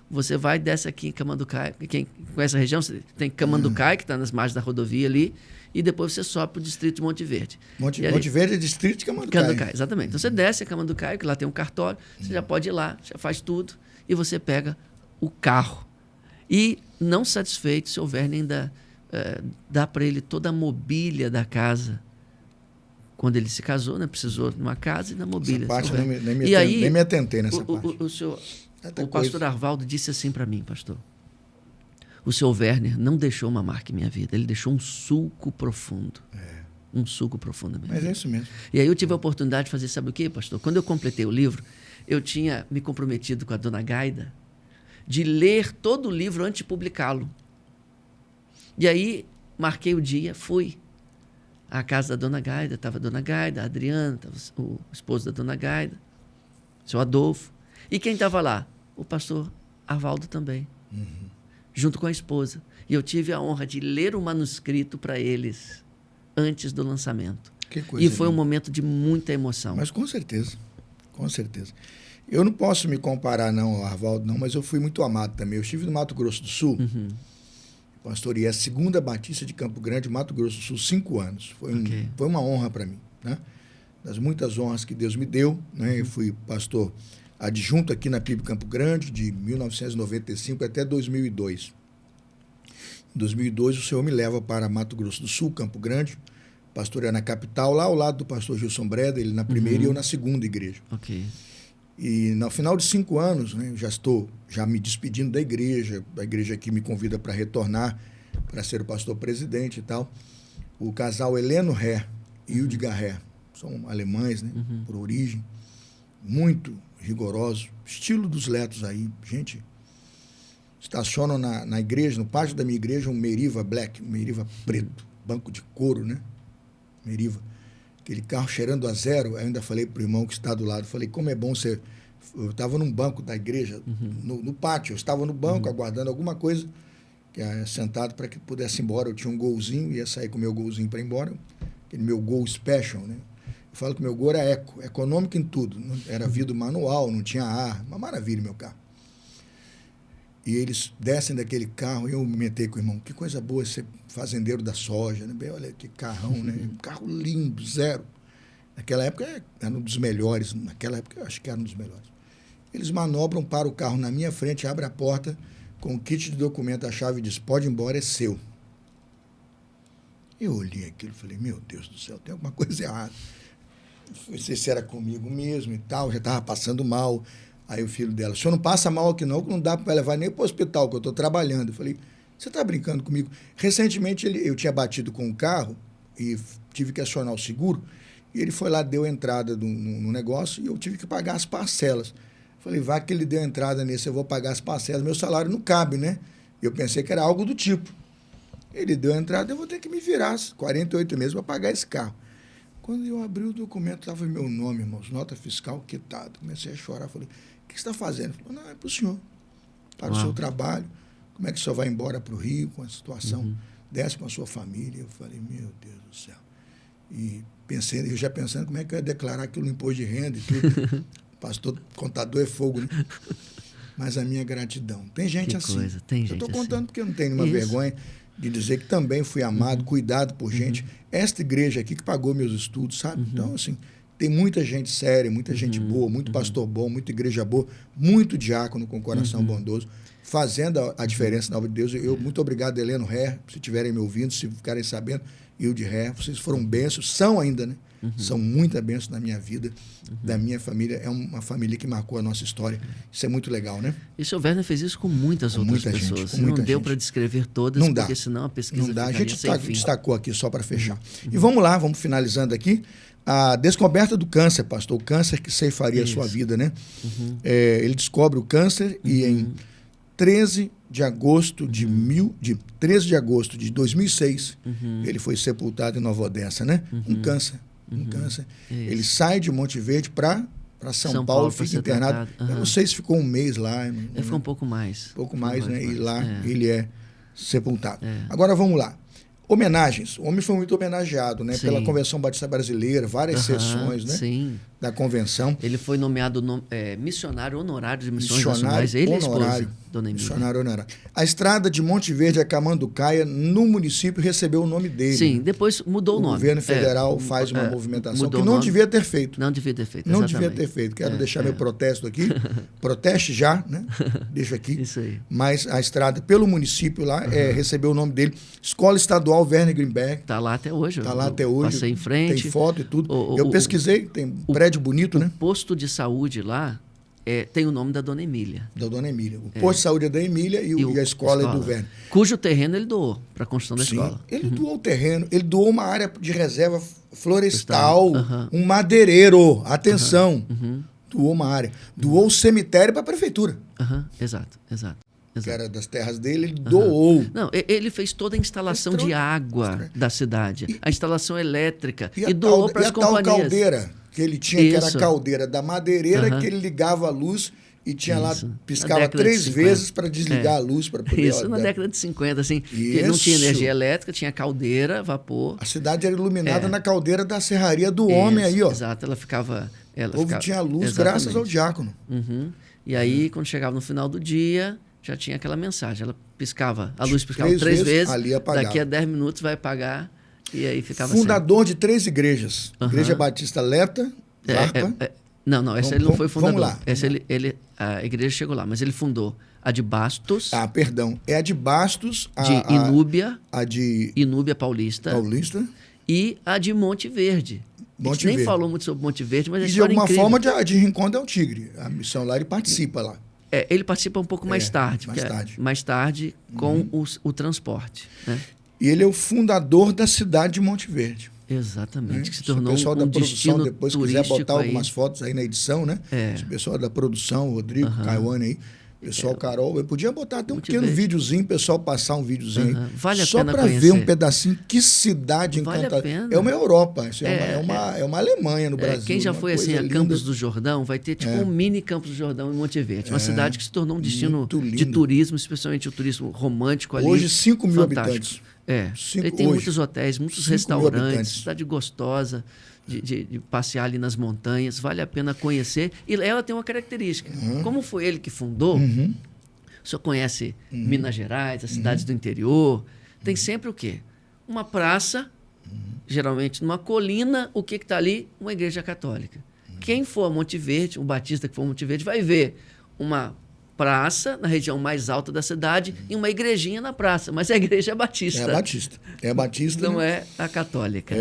Você vai, desce aqui em Camanducaia. Quem conhece a região, você tem Camanducaia, que está nas margens da rodovia ali. E depois você sobe para o distrito de Monte Verde. Monte Verde é distrito de Camanducaia. Exatamente. Então você desce a Camanducaia, que lá tem um cartório. Você já pode ir lá, já faz tudo. E você pega o carro. E, não satisfeito, o seu Werner ainda dá para ele toda a mobília da casa. Quando ele se casou, né, precisou de uma casa e da mobília. Essa parte nem me atentei nessa parte. O pastor Arvaldo disse assim para mim: pastor, o seu Werner não deixou uma marca em minha vida, ele deixou um sulco profundo. Um sulco profundo mesmo. Mas é isso mesmo. E aí eu tive a oportunidade de fazer, sabe o quê, pastor? Quando eu completei o livro, eu tinha me comprometido com a dona Gaida de ler todo o livro antes de publicá-lo. E aí marquei o dia, fui à casa da dona Gaida, estava a dona Gaida, a Adriana, estava o esposo da dona Gaida, o seu Adolfo. E quem estava lá? O pastor Arvaldo também, junto com a esposa. E eu tive a honra de ler o manuscrito para eles antes do lançamento. Que coisa e foi linda. Um momento de muita emoção. Mas com certeza, com certeza. Eu não posso me comparar não ao Arvaldo, não, mas eu fui muito amado também. Eu estive no Mato Grosso do Sul, pastoreei a Segunda Batista de Campo Grande, Mato Grosso do Sul, 5 anos. Foi uma honra para mim, né? Das muitas honras que Deus me deu, né? Eu fui pastor adjunto aqui na PIB Campo Grande, de 1995 até 2002. Em 2002, o Senhor me leva para Mato Grosso do Sul, Campo Grande, pastorear na capital, lá ao lado do pastor Gilson Breda, ele na primeira e eu na segunda igreja. E no final de 5 anos, né, já estou me despedindo da igreja aqui me convida para retornar, para ser o pastor presidente e tal. O casal Heleno Ré e Hildegard Ré, são alemães, né, por origem, muito rigoroso, estilo dos Letos aí, gente, estacionam na igreja, no pátio da minha igreja, um Meriva Black, um Meriva preto, banco de couro, né, Meriva, aquele carro cheirando a zero. Eu ainda falei pro irmão que está do lado, falei, como é bom ser, eu estava num banco da igreja, no pátio, eu estava no banco aguardando alguma coisa, sentado para que pudesse ir embora, eu tinha um golzinho, ia sair com o meu golzinho para ir embora, aquele meu Gol Special, né. Eu falo que meu Gol era econômico em tudo. Era vidro manual, não tinha ar. Uma maravilha, meu carro. E eles descem daquele carro e eu me metei com o irmão. Que coisa boa ser fazendeiro da soja, né? Bem, olha que carrão, né? Um carro lindo, zero. Naquela época era um dos melhores. Naquela época eu acho que era um dos melhores. Eles manobram, param o carro na minha frente, abrem a porta com o kit de documento, a chave e diz, pode ir embora, é seu. Eu olhei aquilo e falei, meu Deus do céu, tem alguma coisa errada. Não sei se era comigo mesmo e tal, já estava passando mal. Aí o filho dela, o senhor não passa mal aqui não, que não dá para levar nem para o hospital, que eu estou trabalhando. Eu falei, Você está brincando comigo? Recentemente eu tinha batido com um carro e tive que acionar o seguro. E ele foi lá, deu entrada no negócio e eu tive que pagar as parcelas. Falei, vai que ele deu entrada nesse, eu vou pagar as parcelas. Meu salário não cabe, né? Eu pensei que era algo do tipo. Ele deu entrada, eu vou ter que me virar 48 meses para pagar esse carro. Quando eu abri o documento, estava meu nome, irmãos, nota fiscal quitada. Comecei a chorar. Falei, o que você está fazendo? Ele falou, não, é para o senhor. Para o seu trabalho. Como é que o senhor vai embora para o Rio com a situação? Desce com a sua família. Eu falei, meu Deus do céu. E pensei, eu já pensando como é que eu ia declarar aquilo no imposto de renda e tudo. Pastor, contador é fogo, né? Mas a minha gratidão. Tem gente assim. Tem gente eu estou assim. contando porque eu não tenho nenhuma vergonha de dizer que também fui amado, cuidado por gente. Esta igreja aqui que pagou meus estudos, sabe? Então, assim, tem muita gente séria, muita gente boa, muito pastor bom, muita igreja boa, muito diácono com coração bondoso, fazendo a diferença na obra de Deus. Eu muito obrigado, Heleno Ré, se estiverem me ouvindo, se ficarem sabendo, eu de Ré, vocês foram bênçãos, são ainda, né? São muita bênção na minha vida, da minha família. É uma família que marcou a nossa história. Isso é muito legal, né? E o senhor Werner fez isso com muitas outras pessoas. Não deu para descrever todas, não dá. Porque senão a pesquisa não dá. A gente sem fim. destacou aqui só para fechar. E vamos lá, vamos finalizando aqui. A descoberta do câncer, pastor. O câncer que ceifaria a sua vida, né? Ele descobre o câncer e em 13 de agosto de 2006, ele foi sepultado em Nova Odessa, né? Um câncer. Ele sai de Monte Verde para São Paulo, fica internado. Eu não sei se ficou um mês lá. Ele ficou um pouco mais. Um pouco mais, né? E lá ele é sepultado. Agora vamos lá. Homenagens. O homem foi muito homenageado, né? Pela Convenção Batista Brasileira, várias sessões, né? Sim. Da convenção. Ele foi nomeado missionário honorário de missões nacionais. Ele honorário, é a esposa, Dona Emília. Missionário honorário. A estrada de Monte Verde a Camanducaia, no município, recebeu o nome dele. Sim, depois mudou o nome. O governo federal faz uma movimentação que não devia ter feito. Não devia ter feito, Não devia ter feito. Quero deixar meu protesto aqui. Proteste já, né? Deixo aqui. Isso aí. Mas a estrada pelo município lá recebeu o nome dele. Escola Estadual Werner Greenberg. Está lá até hoje. Está lá até hoje. Passei em frente. Tem foto e tudo. Eu pesquisei, tem um prédio bonito, né? O posto de saúde lá tem o nome da Dona Emília. Da Dona Emília. O posto de saúde é da Emília e a escola é do Werner. Cujo terreno ele doou para a construção da escola. Ele doou o terreno, ele doou uma área de reserva florestal, um madeireiro. Atenção. Doou uma área. Doou o cemitério para a prefeitura. Exato. Que era das terras dele, ele doou. Não, ele fez toda a instalação de água da cidade, a instalação elétrica, e doou para as companhias. A tal caldeira que ele tinha, que era a caldeira da madeireira, que ele ligava a luz e tinha lá, piscava 3 vezes para desligar a luz. Para poder... Isso na década de 50, assim, que não tinha energia elétrica, tinha caldeira, vapor. A cidade era iluminada na caldeira da serraria do homem aí, ó. Exato, ela ficava... O povo tinha luz graças ao diácono. E aí, quando chegava no final do dia... já tinha aquela mensagem. Ela piscava, a luz piscava 3 vezes, daqui a 10 minutos vai apagar, e aí ficava fundador de 3 igrejas. Igreja Batista Leta, Larpa. Não, essa ele não foi fundador. Vamos lá. Essa a igreja chegou lá, mas ele fundou a de Bastos. Perdão. É a de Bastos. De Inúbia. A de... Inúbia Paulista. E a de Monte Verde. A gente nem falou muito sobre Monte Verde, mas a história é incrível. De alguma forma, de Rincón del Tigre. A missão lá, ele participa lá. Ele participa um pouco mais tarde. Mais tarde, com o transporte. Né? E ele é o fundador da cidade de Monte Verde. Exatamente, que se tornou pessoal da produção, depois quiser botar aí. Algumas fotos aí na edição, né? O pessoal da produção, Rodrigo, Caione aí, pessoal Carol, eu podia botar até um pequeno videozinho, pessoal passar um videozinho aí. Vale a só pena para ver um pedacinho, que cidade encantadora. É uma Europa, isso é uma Alemanha no Brasil. Quem já foi assim a Campos do Jordão vai ter tipo um mini Campos do Jordão em Monte Verde, uma cidade que se tornou um destino de turismo, especialmente o turismo romântico ali. Hoje 5 mil habitantes. Ele tem muitos hotéis, muitos restaurantes, cidade gostosa de passear ali nas montanhas, vale a pena conhecer. E ela tem uma característica. Como foi ele que fundou, o senhor conhece Minas Gerais, as cidades do interior, tem sempre o quê? Uma praça, geralmente numa colina, o que está ali? Uma igreja católica. Quem for a Monte Verde, um batista que for a Monte Verde, vai ver uma praça na região mais alta da cidade e uma igrejinha na praça, mas a igreja é batista. É batista. Não é a católica.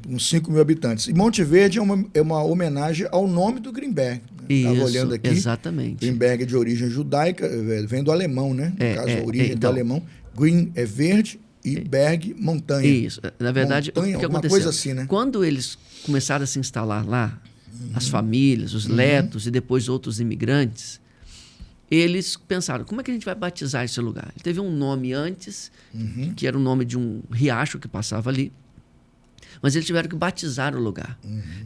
Uns 5 mil habitantes. E Monte Verde é uma homenagem ao nome do Greenberg. Estava olhando aqui. Exatamente. Greenberg é de origem judaica, vem do alemão, né? No caso, a origem do alemão. Green é verde e Berg, montanha. Isso. Na verdade, montanha, o que alguma aconteceu? coisa assim, né? Quando eles começaram a se instalar lá, as famílias, os letos e depois outros imigrantes, eles pensaram, como é que a gente vai batizar esse lugar? Ele teve um nome antes, que era o nome de um riacho que passava ali, mas eles tiveram que batizar o lugar.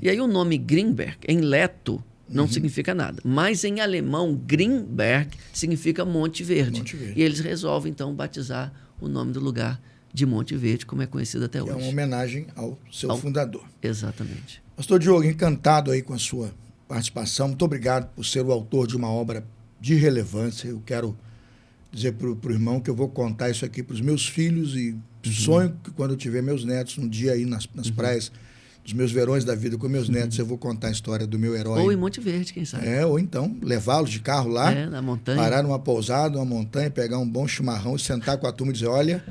E aí o nome Greenberg, em leto, não significa nada. Mas em alemão, Greenberg significa Monte Verde. Monte Verde. E eles resolvem, então, batizar o nome do lugar de Monte Verde, como é conhecido até Que hoje. é uma homenagem ao seu fundador. Exatamente. Pastor Diogo, encantado aí com a sua participação. Muito obrigado por ser o autor de uma obra de relevância. Eu quero dizer para o irmão que eu vou contar isso aqui para os meus filhos e sonho que quando eu tiver meus netos um dia aí nas praias dos meus verões da vida com meus netos, eu vou contar a história do meu herói. Ou em Monte Verde, quem sabe. Ou então levá-los de carro lá, Na montanha. parar numa pousada, uma montanha, pegar um bom chimarrão e sentar com a turma e dizer, olha,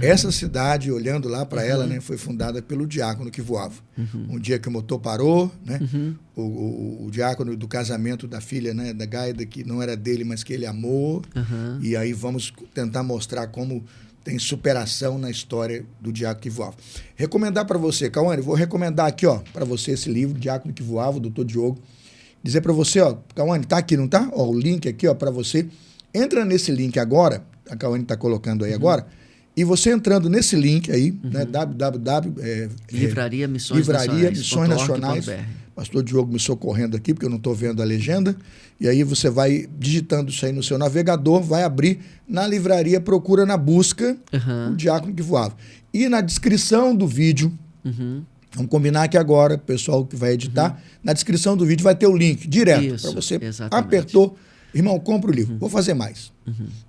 essa cidade, olhando lá para ela, né, foi fundada pelo diácono que voava. Um dia que o motor parou, né, o diácono do casamento da filha, né, da Gaida, que não era dele, mas que ele amou. E aí vamos tentar mostrar como tem superação na história do diácono que voava. Recomendar para você, Cauane, vou recomendar aqui, ó, para você esse livro, Diácono que Voava, do Dr. Diogo. Dizer para você, ó, Cauane, tá aqui, não tá? Ó, o link aqui, ó, para você. Entra nesse link agora, a Cauane tá colocando aí agora, e você entrando nesse link aí, né, Livraria Missões Livraria Nacionais. Missões Nacionais. Pastor Diogo me socorrendo aqui, porque eu não estou vendo a legenda. E aí você vai digitando isso aí no seu navegador, vai abrir na livraria, procura na busca o Diácono que Voava. E na descrição do vídeo, vamos combinar aqui agora, pessoal que vai editar, na descrição do vídeo vai ter o link direto para você. Exatamente. Apertou, irmão, compra o livro. Vou fazer mais.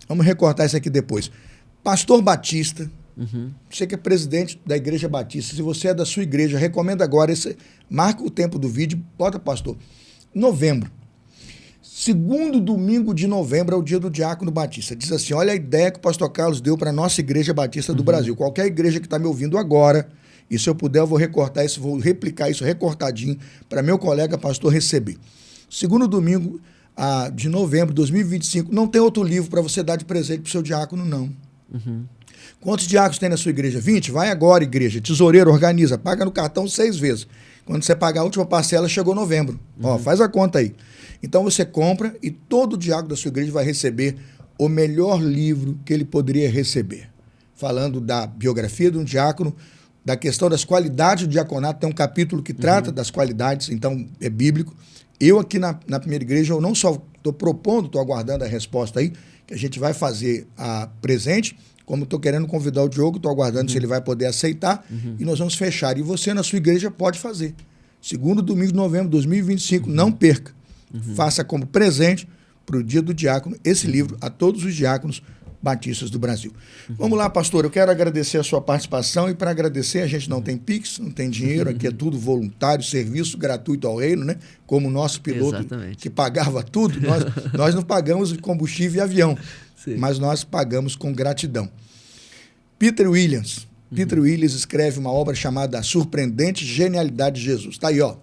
Vamos recortar isso aqui depois. Pastor Batista, você que é presidente da Igreja Batista, se você é da sua igreja, recomenda agora, marca o tempo do vídeo, bota, pastor, novembro. Segundo domingo de novembro é o dia do Diácono Batista. Diz assim, olha a ideia que o pastor Carlos deu para a nossa Igreja Batista do Brasil. Qualquer igreja que está me ouvindo agora, e se eu puder eu vou recortar isso, vou replicar isso recortadinho para meu colega pastor receber. Segundo domingo de novembro de 2025, não tem outro livro para você dar de presente para o seu diácono, não. Quantos diáconos tem na sua igreja? 20? Vai agora, igreja. Tesoureiro, organiza. Paga no cartão 6 vezes. Quando você pagar a última parcela, chegou novembro. Ó, faz a conta aí. Então você compra e todo diácono da sua igreja vai receber o melhor livro que ele poderia receber. Falando da biografia de um diácono, da questão das qualidades do diaconato. Tem um capítulo que trata das qualidades, então é bíblico. Eu aqui na primeira igreja, eu não só estou propondo, estou aguardando a resposta aí, que a gente vai fazer a presente, como estou querendo convidar o Diogo, estou aguardando se ele vai poder aceitar, e nós vamos fechar. E você, na sua igreja, pode fazer. Segundo domingo de novembro de 2025, não perca. Faça como presente para o dia do diácono esse livro a todos os diáconos batistas do Brasil. Vamos lá, pastor, eu quero agradecer a sua participação e para agradecer, a gente não tem Pix, não tem dinheiro, aqui é tudo voluntário, serviço gratuito ao reino, né? Como o nosso piloto que pagava tudo, nós não pagamos combustível e avião, mas nós pagamos com gratidão. Peter Williams. Peter Williams escreve uma obra chamada A Surpreendente Genialidade de Jesus. Está aí, ó.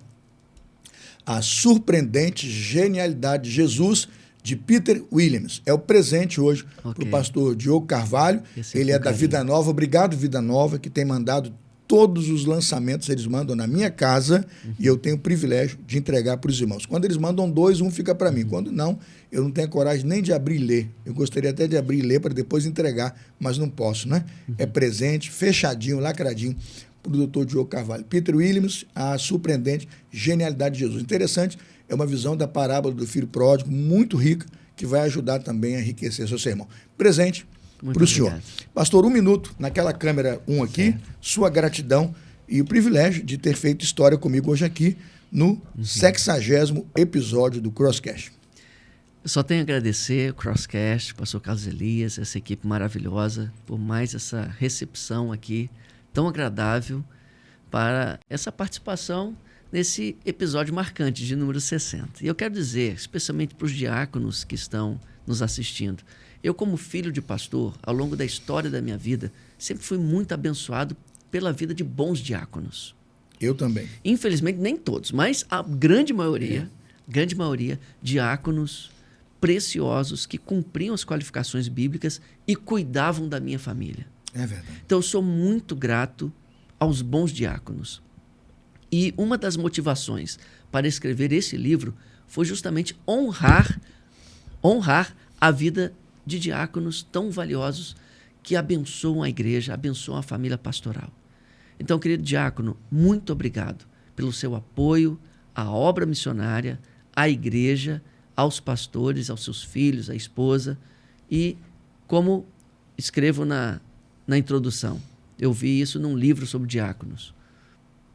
A Surpreendente Genialidade de Jesus, de Peter Williams. É o presente hoje para o pastor Diogo Carvalho. Ele é da Vida Nova. Obrigado, Vida Nova, que tem mandado todos os lançamentos, eles mandam na minha casa e eu tenho o privilégio de entregar para os irmãos. Quando eles mandam 2, um fica para mim. Quando não, eu não tenho coragem nem de abrir e ler. Eu gostaria até de abrir e ler para depois entregar, mas não posso, né? É presente, fechadinho, lacradinho, para o Dr. Diogo Carvalho. Peter Williams, A Surpreendente Genialidade de Jesus. Interessante, é uma visão da parábola do filho pródigo, muito rica, que vai ajudar também a enriquecer seu sermão. Presente para o senhor. Pastor, 1 minuto, naquela câmera 1 aqui, sua gratidão e o privilégio de ter feito história comigo hoje aqui no 60º episódio do Crosscast. Eu só tenho a agradecer o Crosscast, pastor Carlos Elias, essa equipe maravilhosa, por mais essa recepção aqui, tão agradável, para essa participação nesse episódio marcante de número 60. E eu quero dizer, especialmente para os diáconos que estão nos assistindo, eu, como filho de pastor, ao longo da história da minha vida, sempre fui muito abençoado pela vida de bons diáconos. Eu também. Infelizmente, nem todos, mas a grande maioria, diáconos preciosos que cumpriam as qualificações bíblicas e cuidavam da minha família. É verdade. Então, eu sou muito grato aos bons diáconos. E uma das motivações para escrever esse livro foi justamente honrar a vida de diáconos tão valiosos que abençoam a igreja, abençoam a família pastoral. Então, querido diácono, muito obrigado pelo seu apoio à obra missionária, à igreja, aos pastores, aos seus filhos, à esposa. E, como escrevo na introdução, eu vi isso num livro sobre diáconos.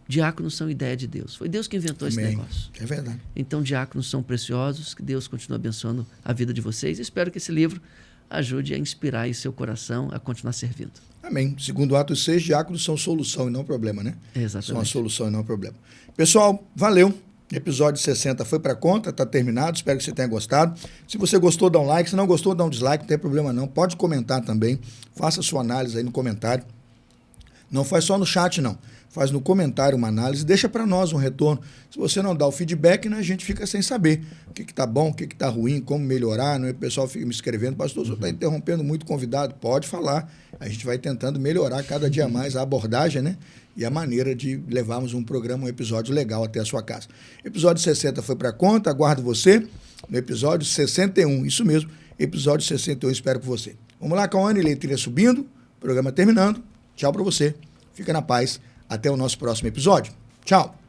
Diáconos são ideia de Deus. Foi Deus que inventou esse negócio. É verdade. Então, diáconos são preciosos, que Deus continue abençoando a vida de vocês. Espero que esse livro ajude a inspirar aí seu coração a continuar servindo. Amém. Segundo Atos 6, diáconos são solução e não problema, né? Exatamente. São a solução e não problema. Pessoal, valeu. Episódio 60 foi para conta, está terminado. Espero que você tenha gostado. Se você gostou, dá um like. Se não gostou, dá um dislike. Não tem problema não. Pode comentar também. Faça sua análise aí no comentário. Não faz só no chat, não. Faz no comentário uma análise, deixa para nós um retorno. Se você não dá o feedback, né, a gente fica sem saber o que está bom, o que está ruim, como melhorar. Né? O pessoal fica me escrevendo, pastor, o senhor está interrompendo muito convidado. Pode falar. A gente vai tentando melhorar cada dia mais a abordagem, né? E a maneira de levarmos um programa, um episódio legal até a sua casa. Episódio 60 foi para conta, aguardo você no episódio 61. Isso mesmo, episódio 61, espero por você. Vamos lá, Cauane, letrinha subindo, programa terminando. Tchau para você. Fica na paz. Até o nosso próximo episódio. Tchau.